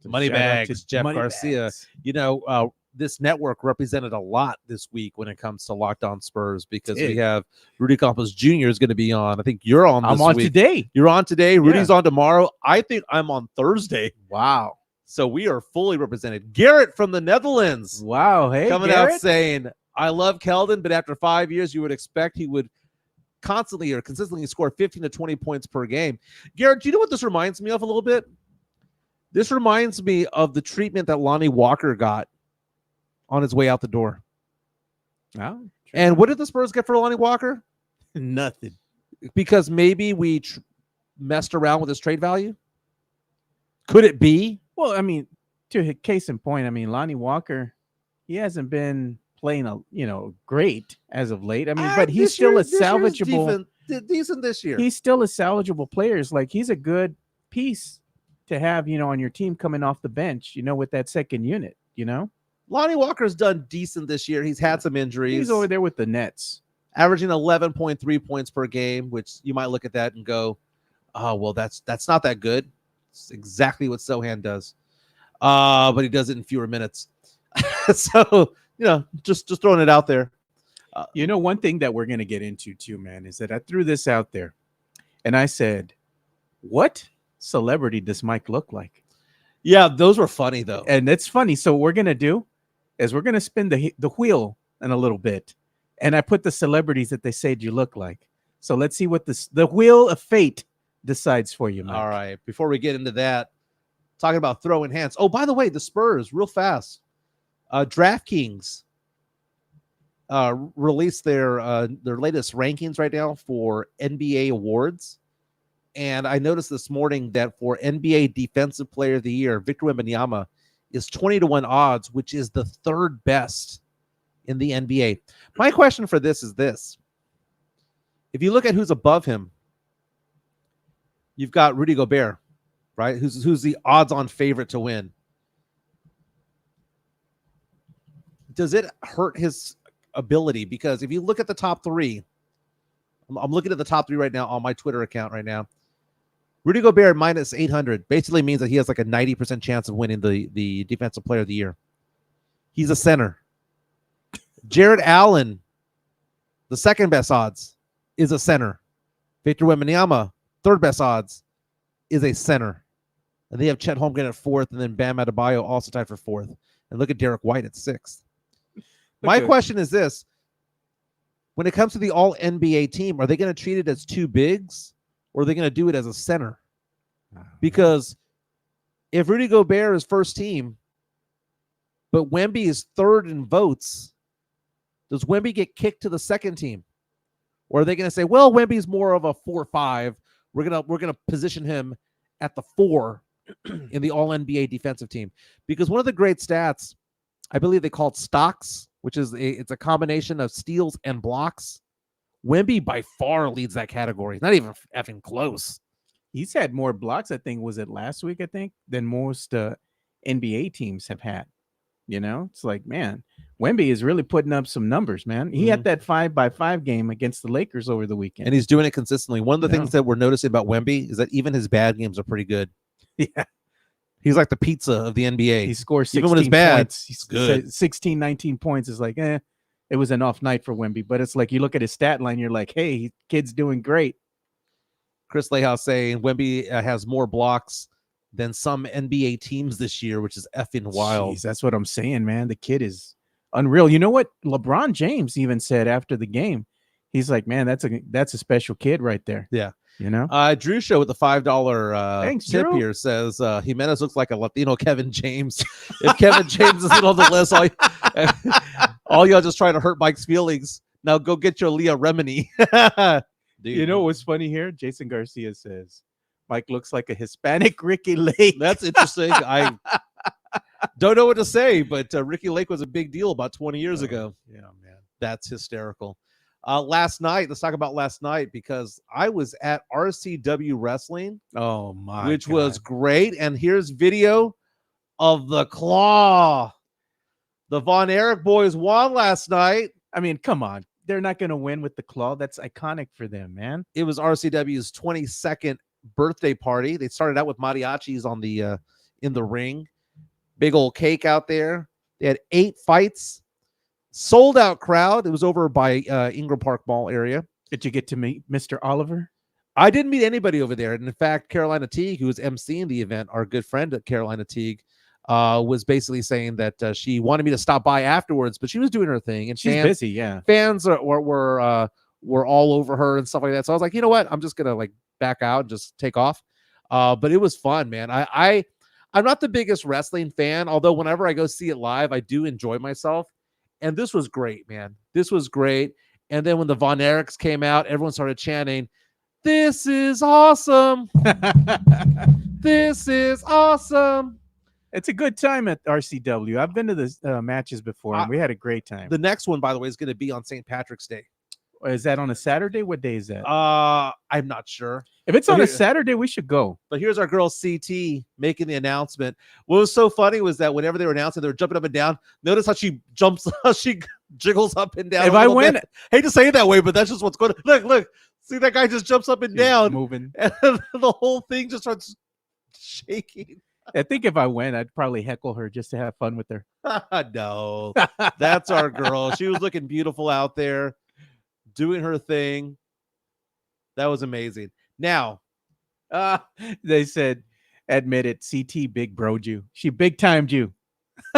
Moneybags, Jeff Garcia. You know, this network represented a lot this week when it comes to Locked On Spurs because we have Rudy Campos Jr. is going to be on. I think you're on this I'm on week. today. You're on today. Rudy's on tomorrow. I think I'm on Thursday. Wow. So we are fully represented. Garrett from the Netherlands. Wow. Hey, coming Garrett. out saying, I love Keldon, but after 5 years, you would expect he would constantly or consistently score 15 to 20 points per game. Garrett, do you know what this reminds me of a little bit? This reminds me of the treatment that Lonnie Walker got on his way out the door. Oh, and what did the Spurs get for Lonnie Walker? Nothing. Because maybe we messed around with his trade value? Could it be? Well, I mean, case in point, I mean, Lonnie Walker, he hasn't been playing great as of late. I mean, but he's still a salvageable. Decent this year. He's still a salvageable player. Like he's a good piece to have, on your team coming off the bench, with that second unit, Lonnie Walker's done decent this year. He's had some injuries. He's over there with the Nets, averaging 11.3 points per game, which you might look at that and go, oh, well, that's not that good. It's exactly what Sohan does. But he does it in fewer minutes. So, just throwing it out there. One thing that we're going to get into too, man, is that I threw this out there and I said, what celebrity does Mike look like? Yeah, those were funny though. And it's funny. So what we're going to do is we're going to spin the wheel in a little bit. And I put the celebrities that they said you look like. So let's see what the wheel of fate decides for you, Mike. All right. Before we get into that, talking about throwing hands. Oh, by the way, the Spurs, real fast. DraftKings released their latest rankings right now for NBA awards. And I noticed this morning that for NBA Defensive Player of the Year, Victor Wembanyama is 20-1 odds, which is the third best in the NBA. My question for this is this. If you look at who's above him, you've got Rudy Gobert, right? Who's the odds-on favorite to win. Does it hurt his ability? Because if you look at the top three, I'm looking at the top three right now on my Twitter account right now. Rudy Gobert minus 800 basically means that he has like a 90% chance of winning the Defensive Player of the Year. He's a center. Jared Allen, the second best odds, is a center. Victor Wembanyama, third best odds, is a center. And they have Chet Holmgren at fourth, and then Bam Adebayo also tied for fourth. And look at Derek White at sixth. My question is this. When it comes to the all-NBA team, are they going to treat it as two bigs, or are they going to do it as a center? Because if Rudy Gobert is first team, but Wemby is third in votes, does Wemby get kicked to the second team? Or are they going to say, well, Wemby's more of a 4-5. We're gonna position him at the 4 in the all-NBA defensive team? Because one of the great stats, I believe they call it stocks, which is it's a combination of steals and blocks. Wemby by far leads that category. Not even effing close. He's had more blocks, I think, was it last week, I think, than most NBA teams have had. It's like, man, Wemby is really putting up some numbers, man. He had that 5x5 game against the Lakers over the weekend. And he's doing it consistently. One of the things that we're noticing about Wemby is that even his bad games are pretty good. Yeah. He's like the pizza of the NBA. He scores 16 even when it's bad, points. He's good. 16, 19 points is like, it was an off night for Wemby. But it's like you look at his stat line, you're like, hey, kid's doing great. Chris Lehouse saying Wemby has more blocks than some NBA teams this year, which is effing wild. Jeez, that's what I'm saying, man. The kid is unreal. You know what? LeBron James even said after the game, he's like, man, that's a special kid right there. Yeah. Drew Show with the $5 Thanks, tip Drew. here says Jimenez looks like a Latino Kevin James. If Kevin James isn't on the list, all y'all just trying to hurt Mike's feelings. Now go get your Leah Remini. Dude. You know what's funny here? Jason Garcia says Mike looks like a Hispanic Ricky Lake. That's interesting. I don't know what to say, but Ricky Lake was a big deal about 20 years ago. Yeah, man. That's hysterical. Last night, let's talk about last night, because I was at RCW Wrestling. Oh, my Which God. was great. And here's video of the Claw. The Von Erich boys won last night. I mean, come on. They're not going to win with the Claw. That's iconic for them, man. It was RCW's 22nd birthday party. They started out with mariachis on the in the ring. Big old cake out there. They had 8 fights. Sold out crowd. It was over by Ingram Park Mall area. Did you get to meet Mr. Oliver? I didn't meet anybody over there. And in fact, Carolina Teague, who was emceeing the event, our good friend at Carolina Teague, was basically saying that she wanted me to stop by afterwards, but she was doing her thing. And she's busy, yeah. Fans were all over her and stuff like that. So I was like, you know what? I'm just gonna back out and just take off. But it was fun, man. I'm not the biggest wrestling fan, although whenever I go see it live, I do enjoy myself. And this was great, man. This was great. And then when the Von Erichs came out, everyone started chanting, "This is awesome! This is awesome!" It's a good time at RCW. I've been to the matches before, and we had a great time. The next one, by the way, is going to be on St. Patrick's Day. Is that on a Saturday? What day is that? I'm not sure. If it's on a Saturday, we should go. But here's our girl CT making the announcement. What was so funny was that whenever they were announcing, they were jumping up and down. Notice how she jumps, how she jiggles up and down. If I win, hate to say it that way, but that's just what's going on. Look. See, that guy just jumps up and down, moving, and the whole thing just starts shaking. I think if I win, I'd probably heckle her just to have fun with her. No, that's our girl. She was looking beautiful out there, doing her thing. That was amazing. Now, they said, admit it, CT big broed you. She big timed you.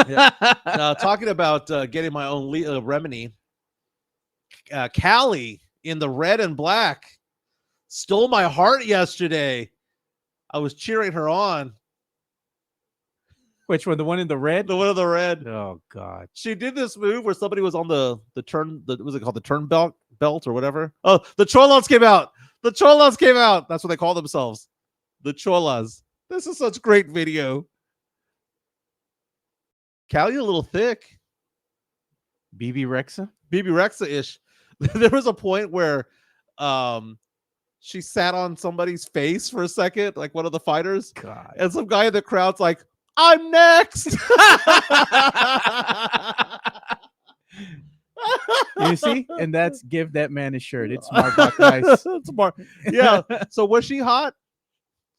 Yeah. Now, talking about getting my own remedy, Callie in the red and black stole my heart yesterday. I was cheering her on. Which one? The one in the red? The one in the red. Oh God! She did this move where somebody was on the turn. What was it called? The turn belt or whatever. Oh, the Cholas came out. The Cholas came out. That's what they call themselves. The Cholas. This is such great video. Callie a little thick. BB Rexa? BB Rexa-ish. There was a point where she sat on somebody's face for a second, like one of the fighters. God. And some guy in the crowd's like, I'm next. You see? And that's give that man a shirt. It's Marbach nice. It's yeah. So was she hot?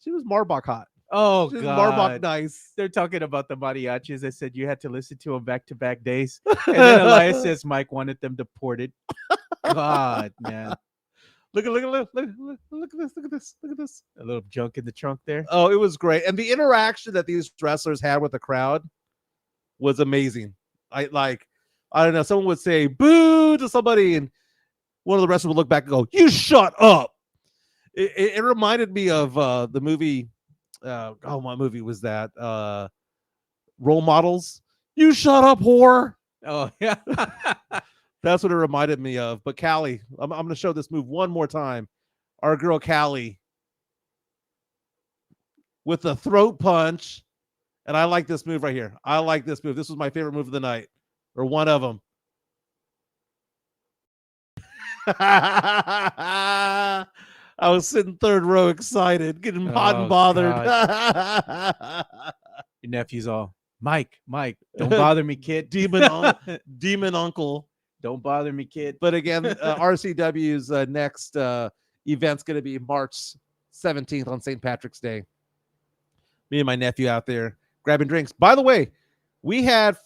She was Marbach hot. Oh, she was God. Marbach nice. They're talking about the mariachis. I said you had to listen to them back-to-back days. And then Elias says Mike wanted them deported. God, man. Look at this. A little junk in the trunk there. Oh, it was great. And the interaction that these wrestlers had with the crowd was amazing. I don't know, someone would say boo to somebody and one of the wrestlers would look back and go, you shut up. It reminded me of the movie. What movie was that? Role Models. You shut up, whore. Oh, yeah. That's what it reminded me of. But Callie, I'm going to show this move one more time. Our girl Callie with the throat punch. And I like this move right here. I like this move. This was my favorite move of the night, or one of them. I was sitting third row excited, getting hot and bothered. Your nephew's all, Mike, don't bother me, kid. Demon uncle. Don't bother me, kid. But again, RCW's next event's going to be March 17th on St. Patrick's Day. Me and my nephew out there grabbing drinks. By the way, we had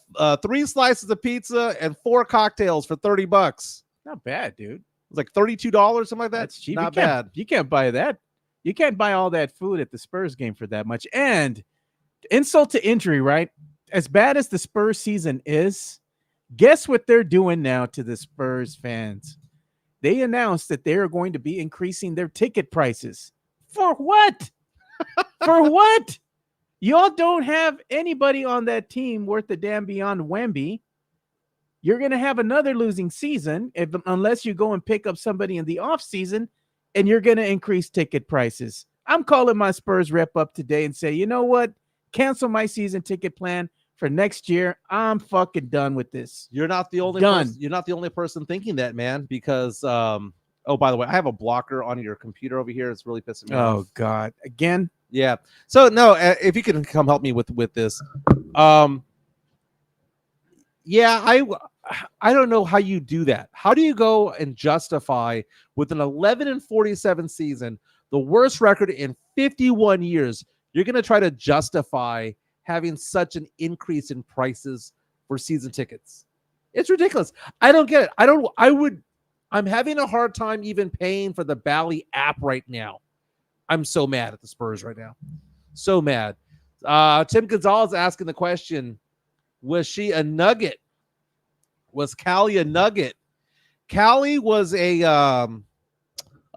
3 slices of pizza and 4 cocktails for $30. Not bad, dude. It was like $32, something like that. That's cheap. Not bad. You can't buy that. You can't buy all that food at the Spurs game for that much. And insult to injury, right? As bad as the Spurs season is, guess what they're doing now to the Spurs fans? They announced that they are going to be increasing their ticket prices. For what? For what? Y'all don't have anybody on that team worth a damn beyond Wemby. You're going to have another losing season unless you go and pick up somebody in the offseason, and you're going to increase ticket prices. I'm calling my Spurs rep up today and say, you know what? Cancel my season ticket plan for next year. I'm fucking done with this. You're not the only you're not the only person thinking that, man, because oh, by the way, I have a blocker on your computer over here. It's really pissing me off. Oh God. Again? Yeah. So no, if you can come help me with this. Yeah, I don't know how you do that. How do you go and justify with an 11-47 season, the worst record in 51 years, you're going to try to justify having such an increase in prices for season tickets? It's ridiculous. I don't get it. I'm having a hard time even paying for the Bally app right now. I'm so mad at the Spurs right now. So mad. Tim Gonzalez asking the question, was she a nugget? Was Callie a nugget? Callie was a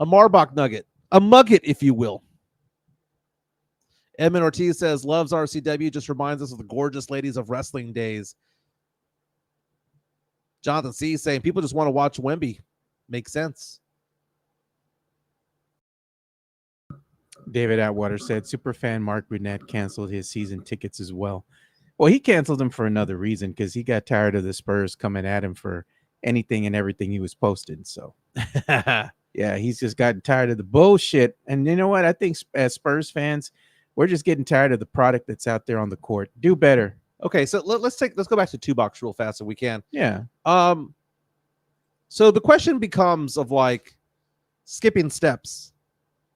Marbach nugget, a mugget, if you will. Edmund Ortiz says, loves RCW, just reminds us of the gorgeous ladies of wrestling days. Jonathan C. saying, people just want to watch Wemby. Makes sense. David Atwater said, superfan Mark Brunette canceled his season tickets as well. Well, he canceled him for another reason because he got tired of the Spurs coming at him for anything and everything he was posting. So yeah, he's just gotten tired of the bullshit. And you know what? I think as Spurs fans, we're just getting tired of the product that's out there on the court. Do better. Okay, so let's go back to two box real fast if we can. Yeah. So the question becomes of like skipping steps.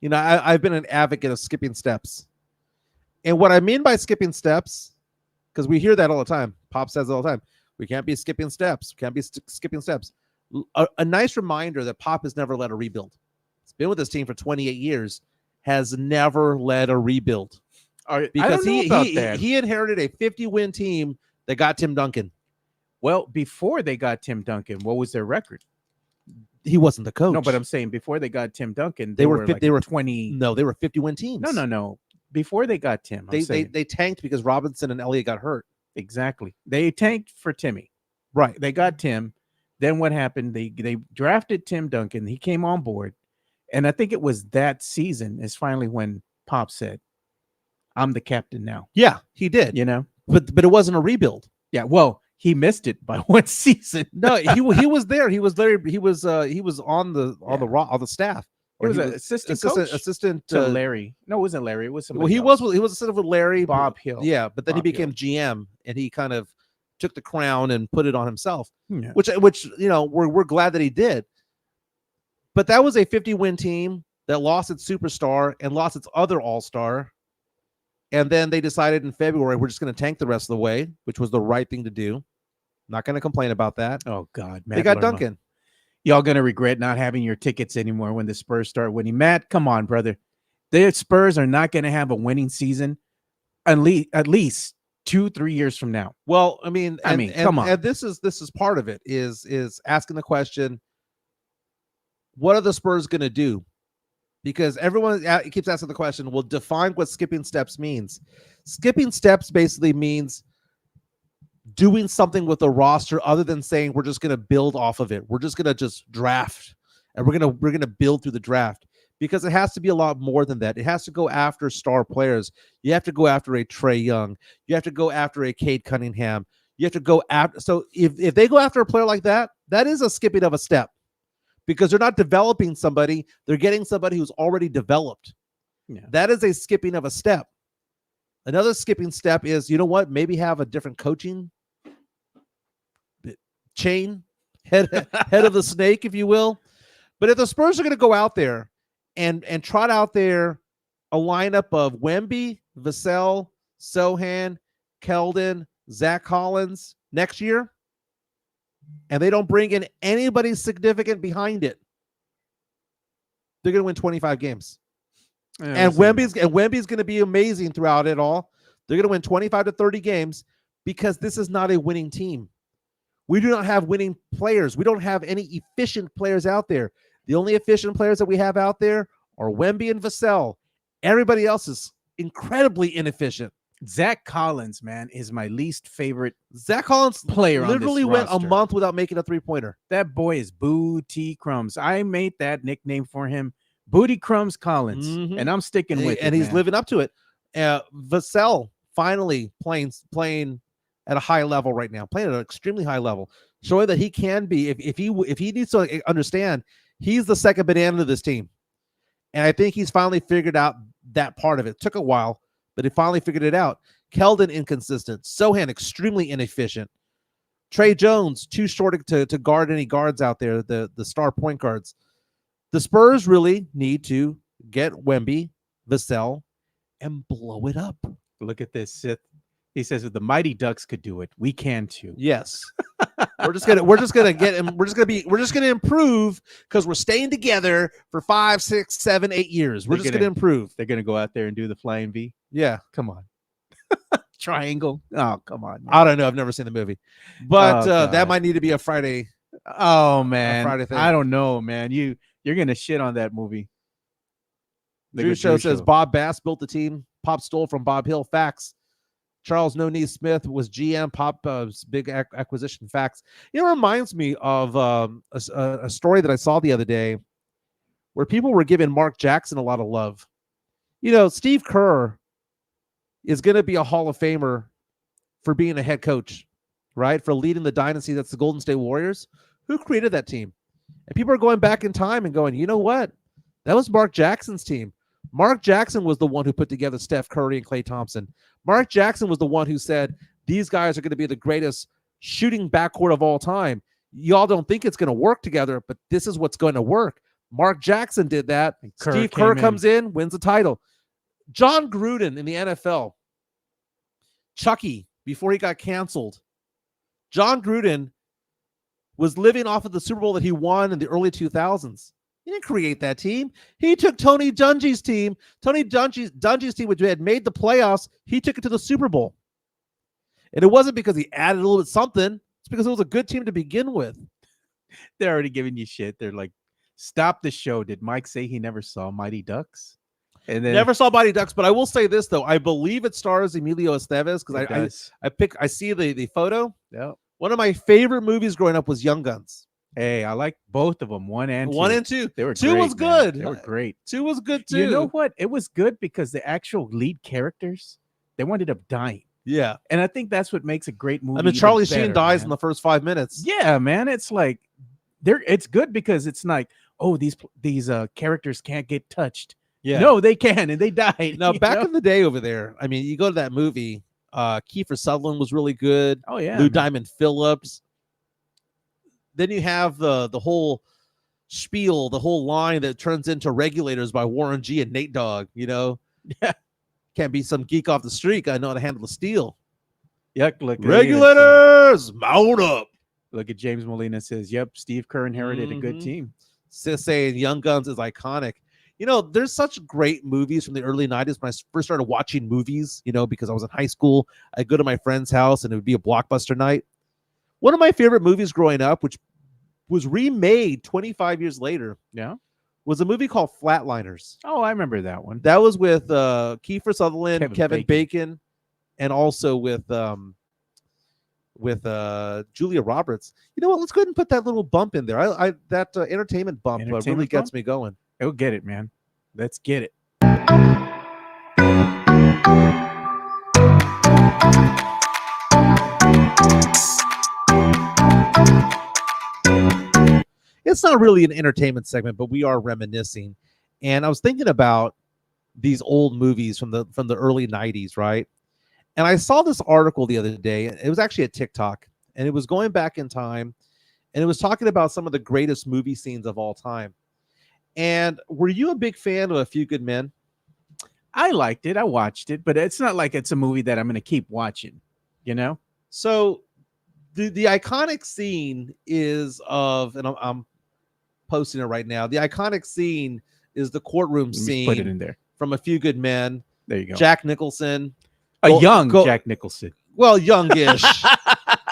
You know, I've been an advocate of skipping steps, and what I mean by skipping steps, because we hear that all the time. Pop says it all the time. We can't be skipping steps. We can't be skipping steps. A nice reminder that Pop has never led a rebuild. He's been with this team for 28 years, has never led a rebuild. Because he inherited a 50-win team that got Tim Duncan. Well, before they got Tim Duncan, what was their record? He wasn't the coach. No, but I'm saying before they got Tim Duncan, they were 20. No, they were 50-win teams. No. Before they got Tim, they tanked because Robinson and Elliott got hurt. Exactly. They tanked for Timmy. Right. They got Tim. Then what happened? They drafted Tim Duncan. He came on board, and I think it was that season is finally when Pop said, "I'm the captain now." Yeah, he did. You know, but it wasn't a rebuild. Yeah. Well, he missed it by one season. No, he was there. He was there. He was on the staff. He was an assistant to Larry. No, it wasn't Larry. It was somebody. Well, he was assistant with Larry Bob Hill. Yeah, but then Bob he became GM, and he kind of took the crown and put it on himself. Yeah. Which you know we're glad that he did. But that was a 50-win team that lost its superstar and lost its other all-star. And then they decided in February, we're just going to tank the rest of the way, which was the right thing to do. Not going to complain about that. Oh, God. They got Duncan. Y'all going to regret not having your tickets anymore when the Spurs start winning. Matt, come on, brother. The Spurs are not going to have a winning season at least 2-3 years from now. Well, I mean, come on. And this is part of it is asking the question, what are the Spurs going to do? Because everyone keeps asking the question, well, define what skipping steps means. Skipping steps basically means doing something with the roster other than saying we're just going to build off of it. We're just going to just draft, and we're going to build through the draft, because it has to be a lot more than that. It has to go after star players. You have to go after a Trae Young. You have to go after a Cade Cunningham. You have to go after. So if they go after a player like that, that is a skipping of a step, because they're not developing somebody. They're getting somebody who's already developed. Yeah. That is a skipping of a step. Another skipping step is, you know what, maybe have a different coaching chain, head of the snake, if you will. But if the Spurs are going to go out there and trot out there a lineup of Wemby, Vassell, Sohan, Keldon, Zach Collins next year, and they don't bring in anybody significant behind it, they're going to win 25 games. Yeah, and Wemby's going to be amazing throughout it all. They're going to win 25 to 30 games, because this is not a winning team. We do not have winning players. We don't have any efficient players out there. The only efficient players that we have out there are Wemby and Vassell. Everybody else is incredibly inefficient. Zach Collins, man, is my least favorite. Zach Collins player literally on this went roster. a month without making a three-pointer. That boy is Booty Crumbs. I made that nickname for him, Booty Crumbs Collins, and I'm sticking with it. And he's living up to it. Vassell finally playing at a high level right now, playing at an extremely high level, showing that he can be. If he needs to understand, he's the second banana to this team, and I think he's finally figured out that part of it. It took a while, but he finally figured it out. Keldon inconsistent, Sohan extremely inefficient, Trae Jones too short to guard any guards out there, the star point guards. The Spurs really need to get Wemby, Vassell, and blow it up. Look at this, Sith. He says, if the Mighty Ducks could do it, we can too. Yes. we're just gonna improve, because we're staying together for 5, 6, 7, 8 years. We're just gonna improve. They're gonna go out there and do the flying V. Yeah. Come on. Triangle. Oh, come on. Man. I don't know. I've never seen the movie, but that might need to be a Friday. Oh man. Friday thing. I don't know, man. You're gonna shit on that movie. Drew Show says Bob Bass built the team. Pop stole from Bob Hill. Facts. Charles No Knee Smith was GM. Pop's big acquisition. Facts. It reminds me of a story that I saw the other day where people were giving Mark Jackson a lot of love. You know, Steve Kerr is going to be a Hall of Famer for being a head coach, right? For leading the dynasty that's the Golden State Warriors. Who created that team? And people are going back in time and going, you know what? That was Mark Jackson's team. Mark Jackson was the one who put together Steph Curry and Klay Thompson. Mark Jackson was the one who said, these guys are going to be the greatest shooting backcourt of all time. Y'all don't think it's going to work together, but this is what's going to work. Mark Jackson did that. Steve Kerr comes in, wins the title. John Gruden in the NFL. Chucky, before he got canceled. John Gruden was living off of the Super Bowl that he won in the early 2000s. He didn't create that team. He took Tony Dungy's team. Tony Dungy's team, which had made the playoffs, he took it to the Super Bowl. And it wasn't because he added a little bit something. It's because it was a good team to begin with. They're already giving you shit. They're like, stop the show. Did Mike say he never saw Mighty Ducks? And then never saw Mighty Ducks, but I will say this though. I believe it stars Emilio Estevez because I see the photo. Yeah. One of my favorite movies growing up was Young Guns. Hey, I like both of them. One and two. They were two great, was good. Man. They were great. Two was good too. You know what? It was good because the actual lead characters, they ended up dying. Yeah. And I think that's what makes a great movie. I mean, Charlie Sheen dies in the first 5 minutes. Yeah, man. It's like it's good because it's like, oh, these characters can't get touched. Yeah. No, they can, and they died. Now, back in the day over there, I mean, you go to that movie, Kiefer Sutherland was really good. Oh, yeah. Lou Diamond Phillips. Then you have the whole spiel, the whole line that turns into Regulators by Warren G and Nate Dogg, you know? Yeah. Can't be some geek off the street. I know how to handle the steel. Yuck, look. Regulators, mount up. Look at James Molina says, yep, Steve Kerr inherited a good team. Sis saying Young Guns is iconic. You know, there's such great movies from the early 90s when I first started watching movies, you know, because I was in high school. I'd go to my friend's house and it would be a blockbuster night. One of my favorite movies growing up, which was remade 25 years later, was a movie called Flatliners. Oh, I remember that one. That was with Kiefer Sutherland, Kevin Bacon, and also with Julia Roberts. You know what? Let's go ahead and put that little bump in there. That entertainment bump really gets me going. Go get it, man. Let's get it. It's not really an entertainment segment, but we are reminiscing. And I was thinking about these old movies from the early 90s, right? And I saw this article the other day. It was actually a TikTok, and it was going back in time, and it was talking about some of the greatest movie scenes of all time. And were you a big fan of A Few Good Men? I liked it. I watched it, but it's not like it's a movie that I'm going to keep watching, you know? So the iconic scene is of, and I'm posting it right now. The iconic scene is the courtroom scene. Put it in there. From A Few Good Men. There you go. Jack Nicholson. Jack Nicholson. Well, youngish.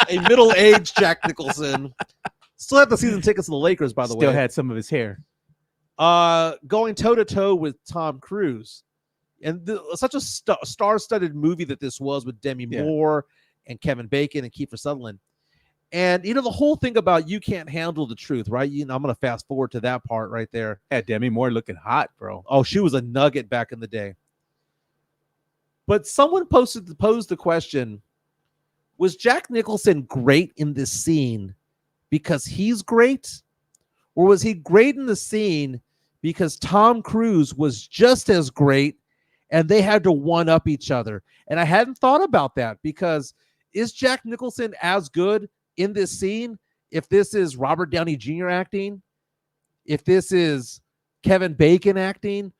A middle-aged Jack Nicholson. Still had the season tickets to the Lakers, by the way. Still had some of his hair. Going toe-to-toe with Tom Cruise. And such a star-studded movie that this was with Demi Moore and Kevin Bacon and Kiefer Sutherland. And, you know, the whole thing about You Can't Handle the Truth, right? You know, I'm going to fast forward to that part right there. Yeah, Demi Moore looking hot, bro. Oh, she was a nugget back in the day. But someone posed the question, was Jack Nicholson great in this scene because he's great? Or was he great in the scene because Tom Cruise was just as great and they had to one-up each other? And I hadn't thought about that, because is Jack Nicholson as good in this scene if this is Robert Downey Jr. acting? If this is Kevin Bacon acting?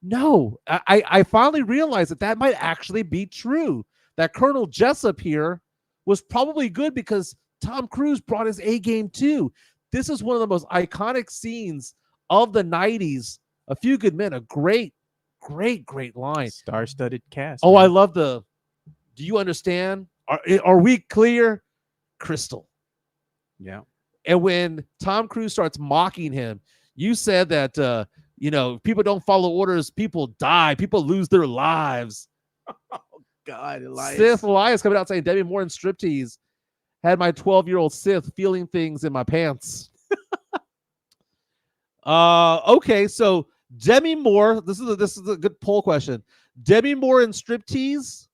No. I finally realized that might actually be true. That Colonel Jessup here was probably good because Tom Cruise brought his A game too. This is one of the most iconic scenes of the 90s. A Few Good Men, a great line. Star-studded cast. Oh, man. I love do you understand? Are we clear? Crystal. Yeah. And when Tom Cruise starts mocking him, you said that, you know, people don't follow orders, people die, people lose their lives. Oh, God, Elias. Sith Elias coming out saying Demi Moore in striptease had my 12-year-old Sith feeling things in my pants. Okay, so Demi Moore, this is a good poll question. Demi Moore in striptease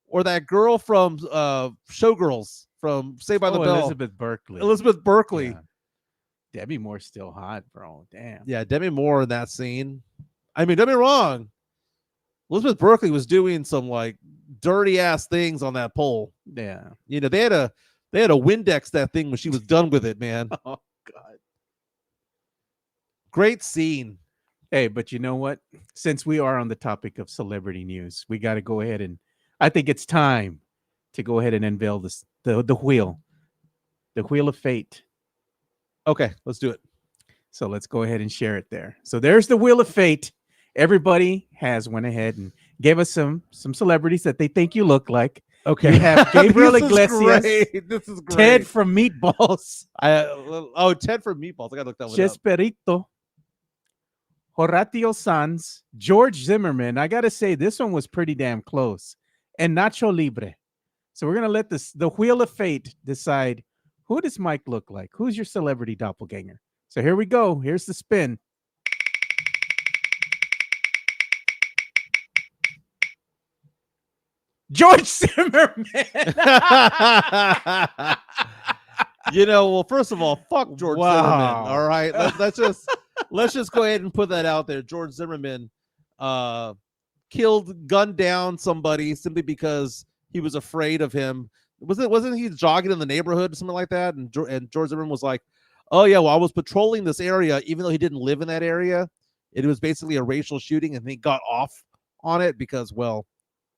or that girl from Showgirls from Saved by the Bell, Elizabeth Berkley. Elizabeth Berkley. Yeah. Demi Moore's still hot, bro. Damn. Yeah, Demi Moore in that scene. I mean, don't get me wrong. Elizabeth Berkley was doing some like dirty ass things on that pole. Yeah. You know, they had a Windex that thing when she was done with it, man. Oh God. Great scene. Hey, but you know what? Since we are on the topic of celebrity news, we got to go ahead and I think it's time to go ahead and unveil this the wheel of fate. Okay, let's do it. So let's go ahead and share it there. So there's the wheel of fate. Everybody has went ahead and gave us some celebrities that they think you look like. Okay, You have Gabriel This is Iglesias, great. This is great. Ted from Meatballs, Ted from Meatballs. I gotta look that one up. Chesperito, Horatio Sanz, George Zimmerman. I gotta say this one was pretty damn close, and Nacho Libre. So we're gonna let the wheel of fate decide who does Mike look like. Who's your celebrity doppelganger? So here we go. Here's the spin. George Zimmerman. Well, first of all, fuck George Zimmerman. All right, let's just go ahead and put that out there. George Zimmerman gunned down somebody simply because he was afraid of him. Wasn't he jogging in the neighborhood or something like that? And George Zimmerman was like, "Oh yeah, well I was patrolling this area, even though he didn't live in that area. It was basically a racial shooting, and he got off on it because, well,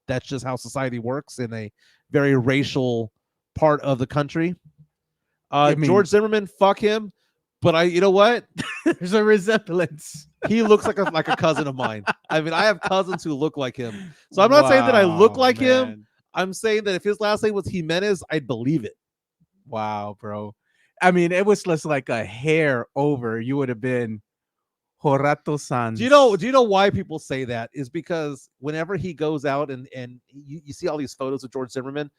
that's just how society works in a very racial part of the country." George Zimmerman, fuck him. But you know what? There's a resemblance. He looks like a cousin of mine. I mean, I have cousins who look like him. So I'm not saying that I look like him. I'm saying that if his last name was Jimenez, I'd believe it. Wow, bro. I mean, it was just like a hair over. You would have been Horatio Sanz. Do you know why people say that? Is because whenever he goes out and you see all these photos of George Zimmerman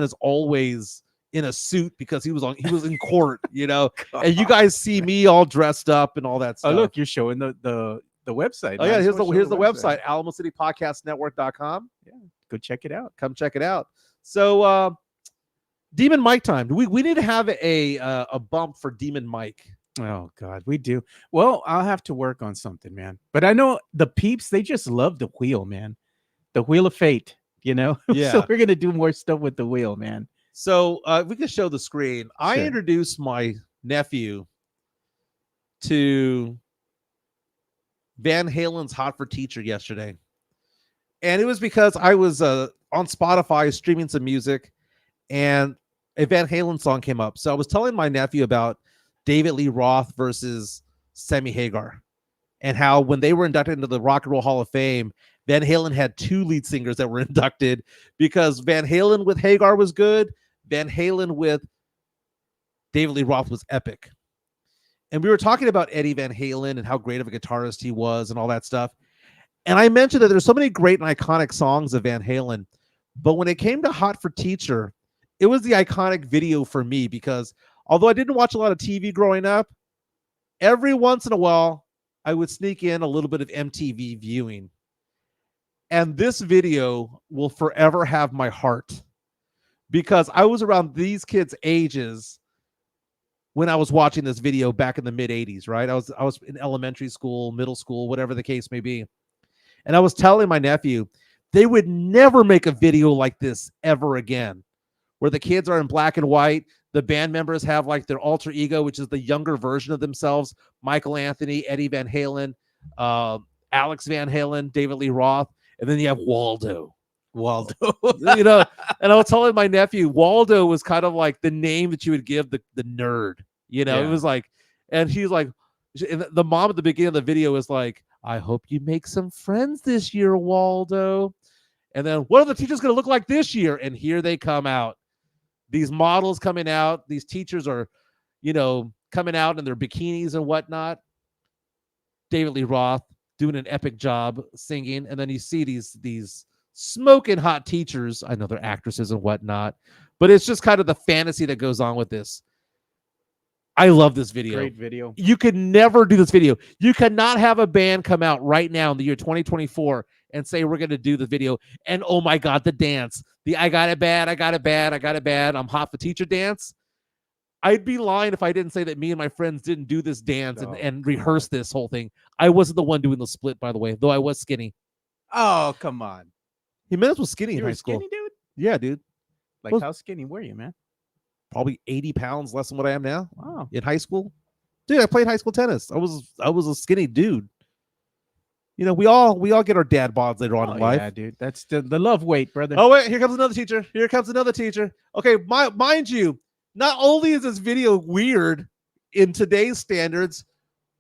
is always in a suit because he was in court, and you guys see me all dressed up and all that stuff. Oh, look, you're showing the website. Oh yeah, here's the website, AlamoCityPodcastNetwork.com. Yeah, go check it out. Come check it out. So Demon Mike time. We need to have a bump for Demon Mike. Oh God, we do. Well, I'll have to work on something, man. But I know the peeps, they just love the wheel, man. The wheel of fate, Yeah. So we're gonna do more stuff with the wheel, man. So we can show the screen. Sure. I introduced my nephew to Van Halen's Hot for Teacher yesterday. And it was because I was on Spotify streaming some music and a Van Halen song came up. So I was telling my nephew about David Lee Roth versus Sammy Hagar and how when they were inducted into the Rock and Roll Hall of Fame, Van Halen had two lead singers that were inducted because Van Halen with Hagar was good. Van Halen with David Lee Roth was epic. And we were talking about Eddie Van Halen and how great of a guitarist he was and all that stuff. And I mentioned that there's so many great and iconic songs of Van Halen. But when it came to Hot for Teacher, it was the iconic video for me because although I didn't watch a lot of TV growing up, every once in a while, I would sneak in a little bit of MTV viewing. And this video will forever have my heart because I was around these kids' ages when I was watching this video back in the mid 80s, right? I was in elementary school, middle school, whatever the case may be. And I was telling my nephew, they would never make a video like this ever again, where the kids are in black and white. The band members have like their alter ego, which is the younger version of themselves. Michael Anthony, Eddie Van Halen, Alex Van Halen, David Lee Roth. And then you have Waldo. And I was telling my nephew, Waldo was kind of like the name that you would give the nerd. It was like, and he's like, the mom at the beginning of the video is like, I hope you make some friends this year, Waldo. And then what are the teachers going to look like this year? And here they come out. These models coming out. These teachers are, coming out in their bikinis and whatnot. David Lee Roth doing an epic job singing. And then you see these smoking hot teachers. I know they're actresses and whatnot, but it's just kind of the fantasy that goes on with this. I love this video. Great video. You could never do this video. You cannot have a band come out right now in the year 2024 and say we're going to do the video. And oh my God, the dance. The I got it bad, I got it bad, I got it bad. I'm hot for teacher dance. I'd be lying if I didn't say that me and my friends didn't do this dance and rehearse this whole thing. I wasn't the one doing the split, by the way, though I was skinny. Oh, come on. Jimenez was skinny You in were high school. skinny, dude? Yeah, dude. Like, Well, how skinny were you, man? Probably 80 pounds less than what I am now. Wow. In high school. Dude, I played high school tennis. I was a skinny dude. You know, we all get our dad bods later on in life. Yeah, dude. That's the love weight, brother. Oh, wait, here comes another teacher. Here comes another teacher. Okay, mind you, not only is this video weird in today's standards,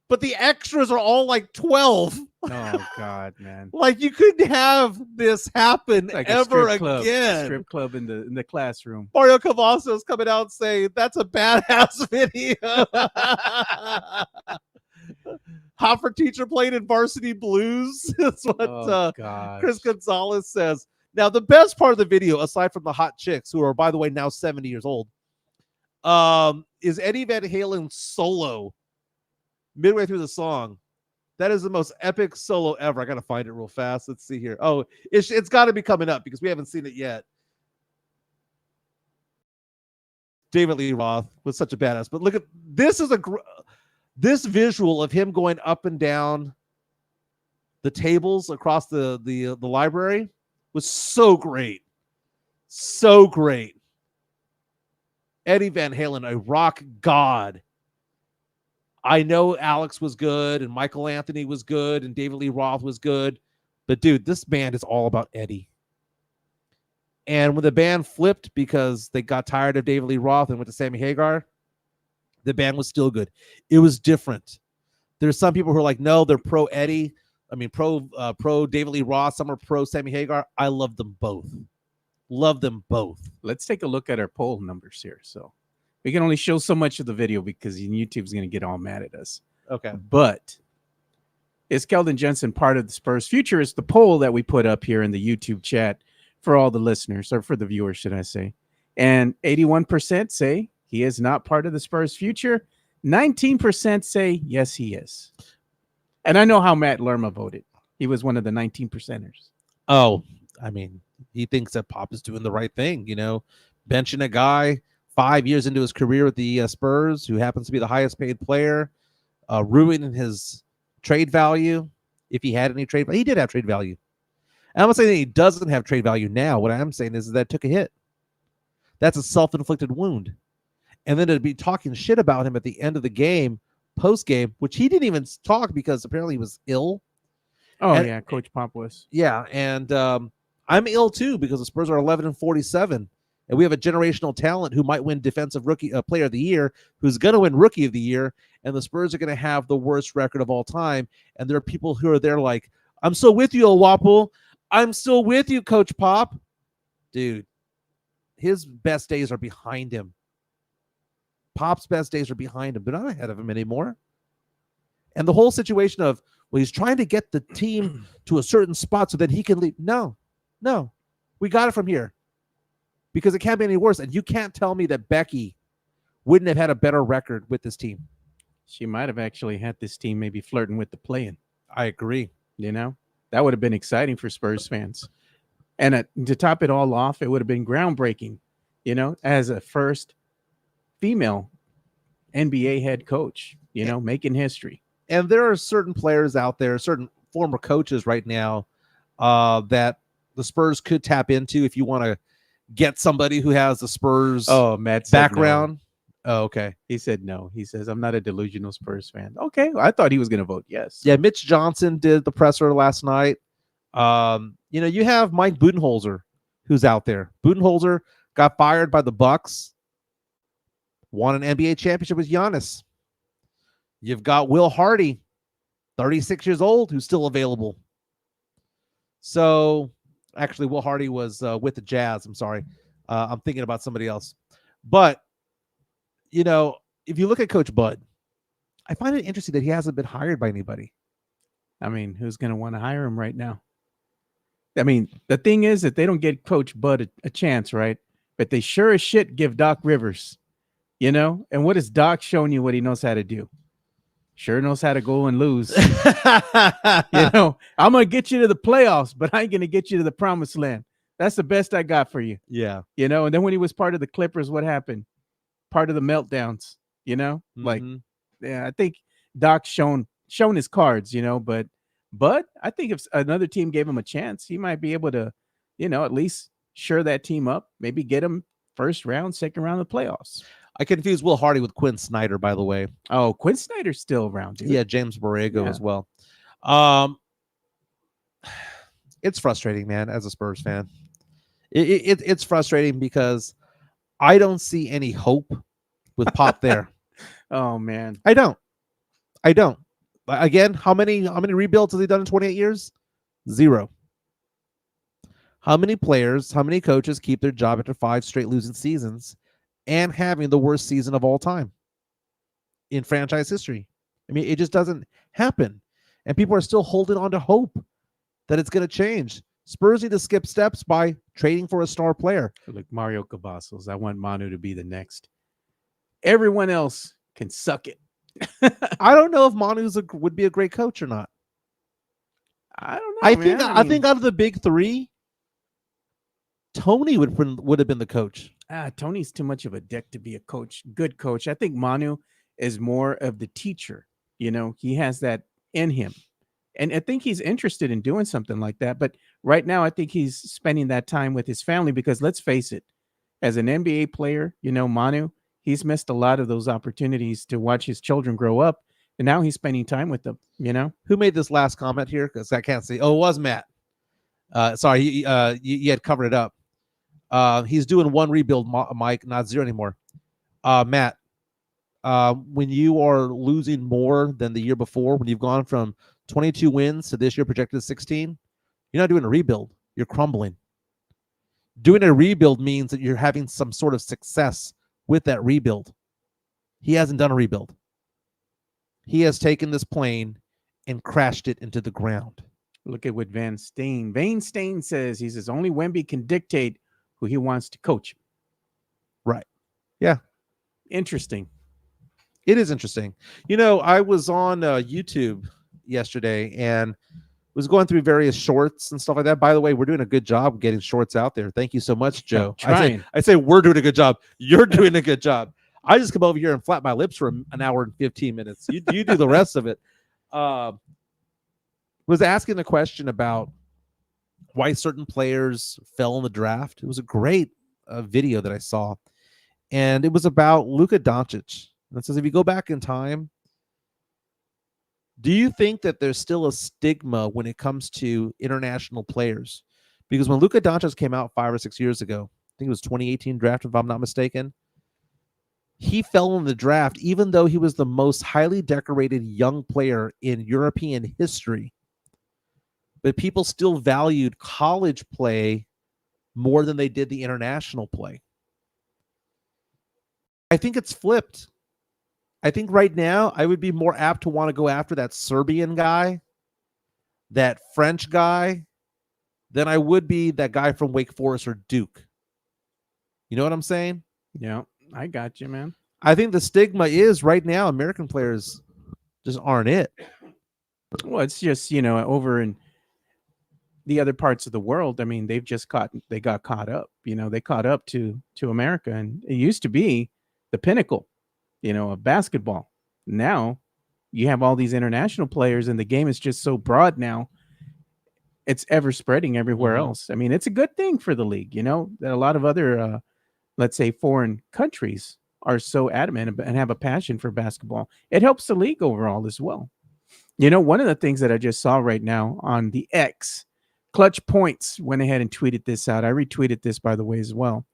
but the extras are all like 12. Oh, God, man. Like, you couldn't have this happen Like ever a strip again. Strip club in the classroom. Mario Cavazos coming out and saying, that's a badass video. Hot for teacher playing in Varsity Blues. That's what Chris Gonzalez says. Now, the best part of the video, aside from the hot chicks, who are, by the way, now 70 years old, is Eddie Van Halen's solo midway through the song. That is the most epic solo ever. I got to find it real fast. Let's see here. Oh, it's got to be coming up because we haven't seen it yet. David Lee Roth was such a badass. But look at this this visual of him going up and down the tables across the library was so great. So great. Eddie Van Halen, a rock god. I know Alex was good and Michael Anthony was good and David Lee Roth was good. But dude, this band is all about Eddie. And when the band flipped because they got tired of David Lee Roth and went to Sammy Hagar, the band was still good. It was different. There's some people who are like, no, they're pro Eddie. I mean, pro David Lee Roth. Some are pro Sammy Hagar. I love them both. Love them both. Let's take a look at our poll numbers here. So we can only show so much of the video because YouTube's going to get all mad at us. Okay. But is Keldon Johnson part of the Spurs future? Is the poll that we put up here in the YouTube chat for all the listeners, or for the viewers, should I say. And 81% say he is not part of the Spurs future. 19% say yes, he is. And I know how Matt Lerma voted. He was one of the 19%ers. Oh, I mean, he thinks that Pop is doing the right thing, you know, benching a guy 5 years into his career with the Spurs, who happens to be the highest paid player, ruining his trade value. If he had any trade value, he did have trade value. And I'm not saying that he doesn't have trade value now. What I am saying is that it took a hit. That's a self-inflicted wound. And then to be talking shit about him at the end of the game, post-game, which he didn't even talk because apparently he was ill. Oh, and, yeah, Coach Pop was. Yeah, and I'm ill too because the Spurs are 11-47, and we have a generational talent who might win Defensive Rookie Player of the Year, who's going to win Rookie of the Year, and the Spurs are going to have the worst record of all time. And there are people who are there like, I'm still with you, Owapo. I'm still with you, Coach Pop. Dude, his best days are behind him. Pop's best days are behind him. They're not ahead of him anymore. And the whole situation of, well, he's trying to get the team to a certain spot so that he can leave. No. We got it from here. Because it can't be any worse. And you can't tell me that Becky wouldn't have had a better record with this team. She might have actually had this team maybe flirting with the play-in. I agree. You know? That would have been exciting for Spurs fans. And to top it all off, it would have been groundbreaking, you know, as a first female NBA head coach, you know, making history. And there are certain players out there, certain former coaches right now that the Spurs could tap into if you want to get somebody who has the Spurs background. No. Oh, okay. He said no. He says, I'm not a delusional Spurs fan. Okay. Well, I thought he was going to vote yes. Yeah, Mitch Johnson did the presser last night. You know, you have Mike Budenholzer, who's out there. Budenholzer got fired by the Bucks, won an NBA championship with Giannis. You've got Will Hardy, 36 years old, who's still available. So, actually, Will Hardy was with the Jazz. I'm sorry. I'm thinking about somebody else. But, you know, if you look at Coach Bud, I find it interesting that he hasn't been hired by anybody. I mean, who's going to want to hire him right now? I mean, the thing is that they don't get Coach Bud a chance, right? But they sure as shit give Doc Rivers you know. And what is Doc showing you what he knows how to do? Sure knows how to go and lose. You know, I'm gonna get you to the playoffs, but I ain't gonna get you to the promised land. That's the best I got for you. Yeah. You know, and then when he was part of the Clippers, what happened? Part of the meltdowns, you know? Like, yeah, I think Doc's shown his cards, you know, but I think if another team gave him a chance, he might be able to, you know, at least shore that team up, maybe get him first round, second round of the playoffs. I confused Will Hardy with Quinn Snyder, by the way. Oh, Quinn Snyder's still around, dude. Yeah, James Borrego Yeah. as well. It's frustrating, man, as a Spurs fan. It's frustrating because I don't see any hope with Pop there. Oh man. I don't. Again, how many rebuilds has he done in 28 years? 0. How many players, how many coaches keep their job after 5 straight losing seasons and having the worst season of all time in franchise history? I mean, it just doesn't happen. And people are still holding on to hope that it's going to change. Spurs need to skip steps by trading for a star player. Like Mario Cavazos, I want Manu to be the next. Everyone else can suck it. I don't know if Manu would be a great coach or not. I don't know. I think out of the big 3, Tony would have been the coach. Tony's too much of a dick to be a coach. Good coach. I think Manu is more of the teacher. You know, he has that in him. And I think he's interested in doing something like that. But right now, I think he's spending that time with his family because let's face it, as an NBA player, you know, Manu, he's missed a lot of those opportunities to watch his children grow up. And now he's spending time with them, you know? Who made this last comment here? Because I can't see. Oh, it was Matt. Sorry, you had covered it up. He's doing 1 rebuild, Mike, not 0 anymore. Matt, when you are losing more than the year before, when you've gone from 22 wins to this year projected 16, you're not doing a rebuild. You're crumbling. Doing a rebuild means that you're having some sort of success with that rebuild. He hasn't done a rebuild. He has taken this plane and crashed it into the ground. Look at what Van Stain says. He says only Wemby can dictate who he wants to coach. Right. Yeah. Interesting. It is interesting. You know, I was on YouTube yesterday and was going through various shorts and stuff like that. By the way, we're doing a good job getting shorts out there. Thank you so much, Joe. I say we're doing a good job. You're doing a good job. I just come over here and flap my lips for an hour and 15 minutes. You do the rest of it. Was asking the question about why certain players fell in the draft. It was a great video that I saw. And it was about Luka Doncic. And it says, if you go back in time, do you think that there's still a stigma when it comes to international players? Because when Luka Doncic came out 5 or 6 years ago, I think it was 2018 draft, if I'm not mistaken, he fell in the draft, even though he was the most highly decorated young player in European history. But people still valued college play more than they did the international play. I think it's flipped. I think right now I would be more apt to want to go after that Serbian guy, that French guy, than I would be that guy from Wake Forest or Duke. You know what I'm saying? Yeah, I got you, man. I think the stigma is right now American players just aren't it. Well, it's just, you know, over in the other parts of the world, I mean, they got caught up. You know, they caught up to America, and it used to be the pinnacle, you know, of basketball. Now you have all these international players, and the game is just so broad now. It's ever spreading everywhere else. I mean, it's a good thing for the league, you know, that a lot of other, let's say, foreign countries are so adamant and have a passion for basketball. It helps the league overall as well. You know, one of the things that I just saw right now on the X, Clutch Points went ahead and tweeted this out. I retweeted this, by the way, as well.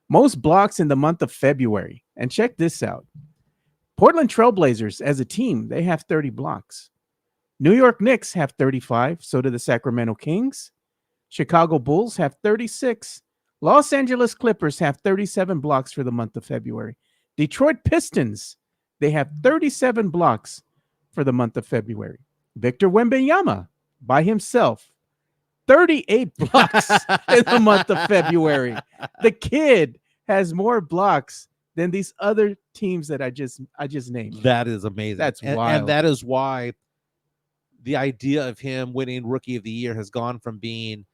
Most blocks in the month of February. And check this out. Portland Trailblazers, as a team, they have 30 blocks. New York Knicks have 35. So do the Sacramento Kings. Chicago Bulls have 36. Los Angeles Clippers have 37 blocks for the month of February. Detroit Pistons, they have 37 blocks for the month of February. Victor Wembanyama, by himself, 38 blocks in the month of February. The kid has more blocks than these other teams that I just named. That is amazing. That's and wild. that is why the idea of him winning Rookie of the Year has gone from being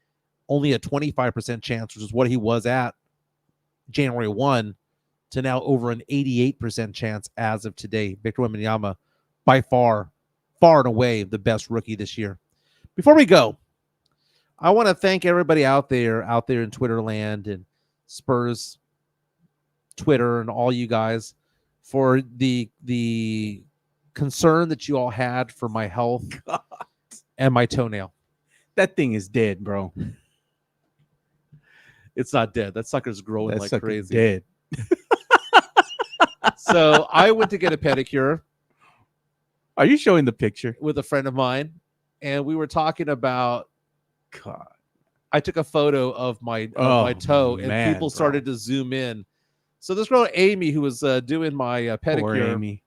only a 25% chance, which is what he was at January 1, to now over an 88% chance as of today. Victor Wembanyama, by far and away, the best rookie this year. Before we go, I want to thank everybody out there in Twitter land and Spurs Twitter and all you guys for the concern that you all had for my health and my toenail. That thing is dead, bro. It's not dead. That sucker's growing That like sucker's crazy. dead. So I went to get a pedicure. Are you showing the picture? With a friend of mine, and we were talking about. God. I took a photo of my toe, and people started to zoom in. So this girl Amy, who was doing my pedicure, Poor Amy.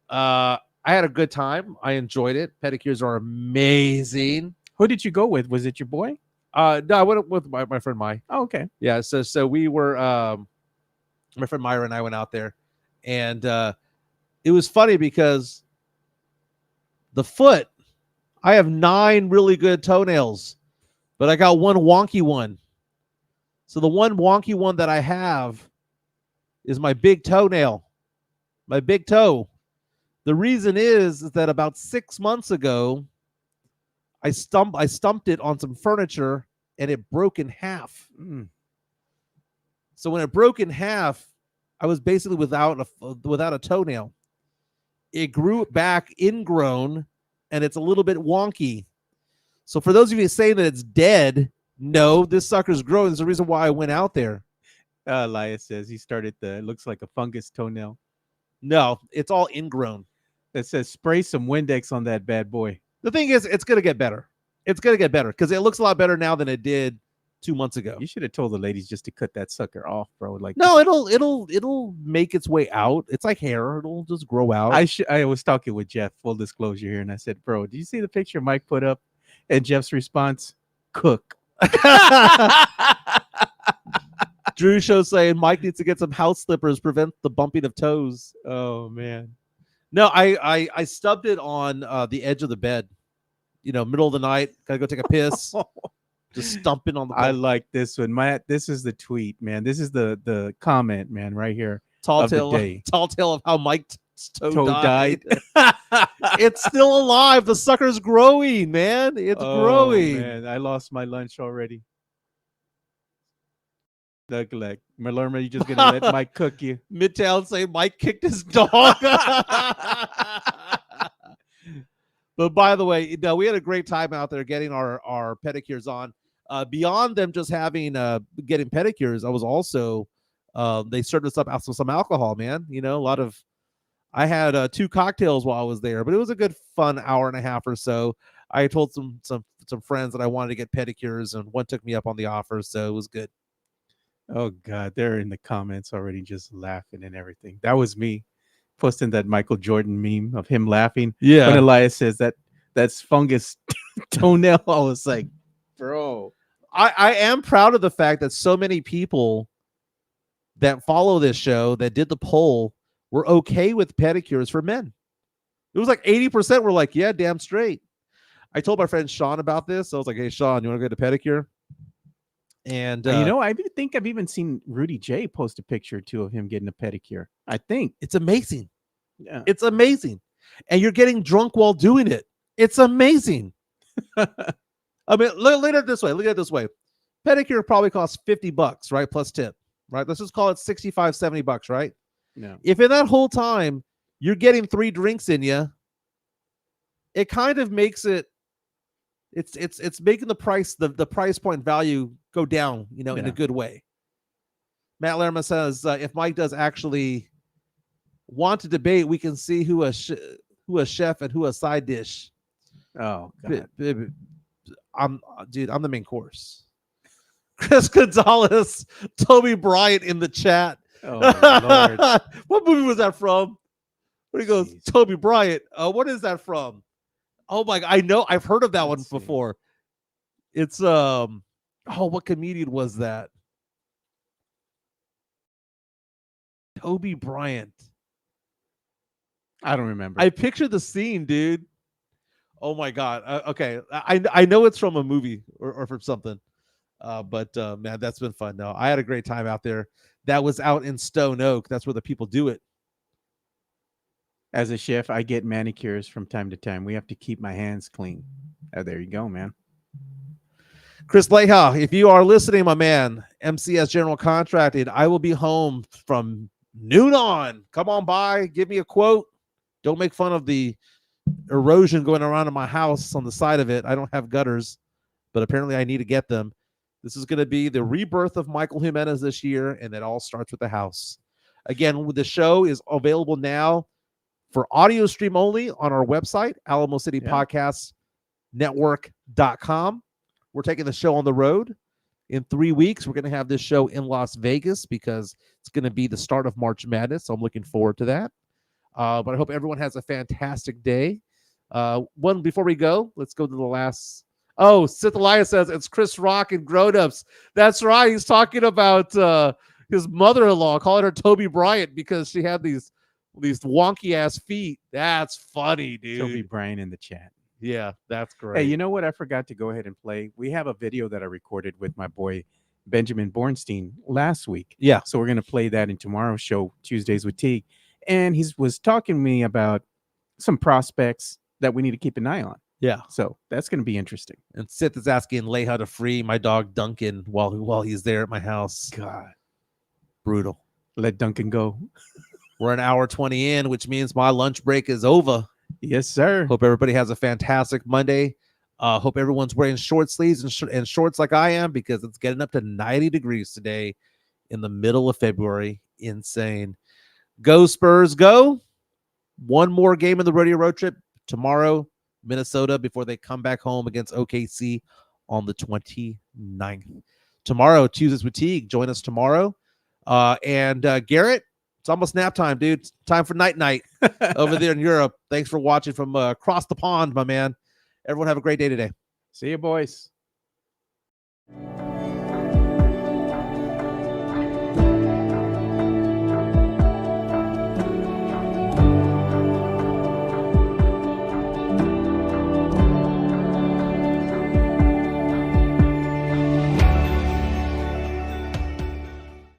I had a good time. I enjoyed it. Pedicures are amazing. Who did you go with? Was it your boy? No, I went with my friend Mai. Oh, okay. Yeah, so we were my friend Myra and I went out there, and it was funny because the foot, I have 9 really good toenails, but I got one wonky one. So the one wonky one that I have is my big toenail, my big toe. The reason is that about 6 months ago, I stumped it on some furniture and it broke in half. So when it broke in half, I was basically without a toenail. It grew back ingrown, and it's a little bit wonky. So for those of you saying that it's dead, no, this sucker's growing. There's a reason why I went out there. Elias says he started it looks like a fungus toenail. No, it's all ingrown. It says spray some Windex on that bad boy. The thing is, it's going to get better. It's going to get better because it looks a lot better now than it did 2 months ago. You should have told the ladies just to cut that sucker off, bro. Like, no, it'll make its way out. It's like hair; it'll just grow out. I was talking with Jeff. Full disclosure here, and I said, "Bro, did you see the picture Mike put up?" And Jeff's response, "Cook." Drew Show saying Mike needs to get some house slippers, prevent the bumping of toes. Oh man, no, I stubbed it on the edge of the bed. Middle of the night, gotta go take a piss. Just stumping on the bed. I like this one. This is the tweet, man. This is the comment, man, right here. Tall tale of how Mike's toe died. It's still alive. The sucker's growing, man. It's growing. Man, I lost my lunch already. Like Malurma, you just gonna let Mike cook you? Midtown say Mike kicked his dog. But by the way, we had a great time out there getting our pedicures on. Beyond them just having getting pedicures, I was also they served us up some alcohol, man. I had 2 cocktails while I was there, but it was a good fun hour and a half or so. I told some friends that I wanted to get pedicures, and one took me up on the offer, so it was good. Oh God, they're in the comments already just laughing and everything. That was me posting that Michael Jordan meme of him laughing. Yeah. When Elias says that's fungus toenail, I was like, bro. I am proud of the fact that so many people that follow this show that did the poll were okay with pedicures for men. It was like 80% were like, yeah, damn straight. I told my friend Sean about this. I was like, hey, Sean, you want to get a pedicure? And I think I've even seen Rudy J post a picture or two of him getting a pedicure. I think it's amazing. Yeah, it's amazing, and you're getting drunk while doing it. It's amazing. I mean, look at it this way. Look at it this way. Pedicure probably costs $50, right? Plus tip, right? Let's just call it $65, $70, right? Yeah. If in that whole time you're getting 3 drinks in you, it kind of makes it. It's making the price the price point value go down, in a good way. Matt Lerma says if Mike does actually want to debate, we can see who a chef and who a side dish. Oh God. I'm the main course. Chris Gonzalez, Toby Bryant in the chat. Oh Lord. What movie was that from? Where he goes, Jeez. Toby Bryant. What is that from? Oh my God, I know, I've heard of that one before. It's what comedian was that? Toby Bryant. I don't remember. I picture the scene, dude. Oh my god. Okay, I know it's from a movie or from something. But man, that's been fun. No, I had a great time out there. That was out in Stone Oak. That's where the people do it. As a chef, I get manicures from time to time. We have to keep my hands clean. Oh, there you go, man. Chris Leha, if you are listening, my man, MCS General Contracted, I will be home from noon on. Come on by, give me a quote. Don't make fun of the erosion going around in my house on the side of it. I don't have gutters, but apparently I need to get them. This is going to be the rebirth of Michael Jimenez this year, and it all starts with the house. Again, the show is available now for audio stream only on our website, Alamo City Podcast Network.com. We're taking the show on the road. In 3 weeks, we're going to have this show in Las Vegas because it's going to be the start of March Madness. So I'm looking forward to that. But I hope everyone has a fantastic day. One before we go, let's go to the last. Oh, Sith Elias says it's Chris Rock and Grown Ups. That's right. He's talking about his mother-in-law, calling her Toby Bryant because she had these wonky ass feet. That's funny, dude. Toby Bryant in the chat. Yeah, that's great. Hey, you know what? I forgot to go ahead and play. We have a video that I recorded with my boy Benjamin Bornstein last week. Yeah. So we're going to play that in tomorrow's show, Tuesdays with Teague. And he was talking to me about some prospects that we need to keep an eye on. Yeah. So that's going to be interesting. And Sith is asking Leha to free my dog Duncan while he's there at my house. God. Brutal. Let Duncan go. We're an hour 20 in, which means my lunch break is over. Yes, sir. Hope everybody has a fantastic Monday. Hope everyone's wearing short sleeves and shorts like I am because it's getting up to 90 degrees today in the middle of February. Insane. Go Spurs, go. One more game in the rodeo road trip tomorrow, Minnesota, before they come back home against OKC on the 29th. Tomorrow, Tuesdays with Teague. Join us tomorrow. And Garrett, it's almost nap time, dude. It's time for night over there in Europe. Thanks for watching from across the pond, my man. Everyone have a great day today. See you, boys.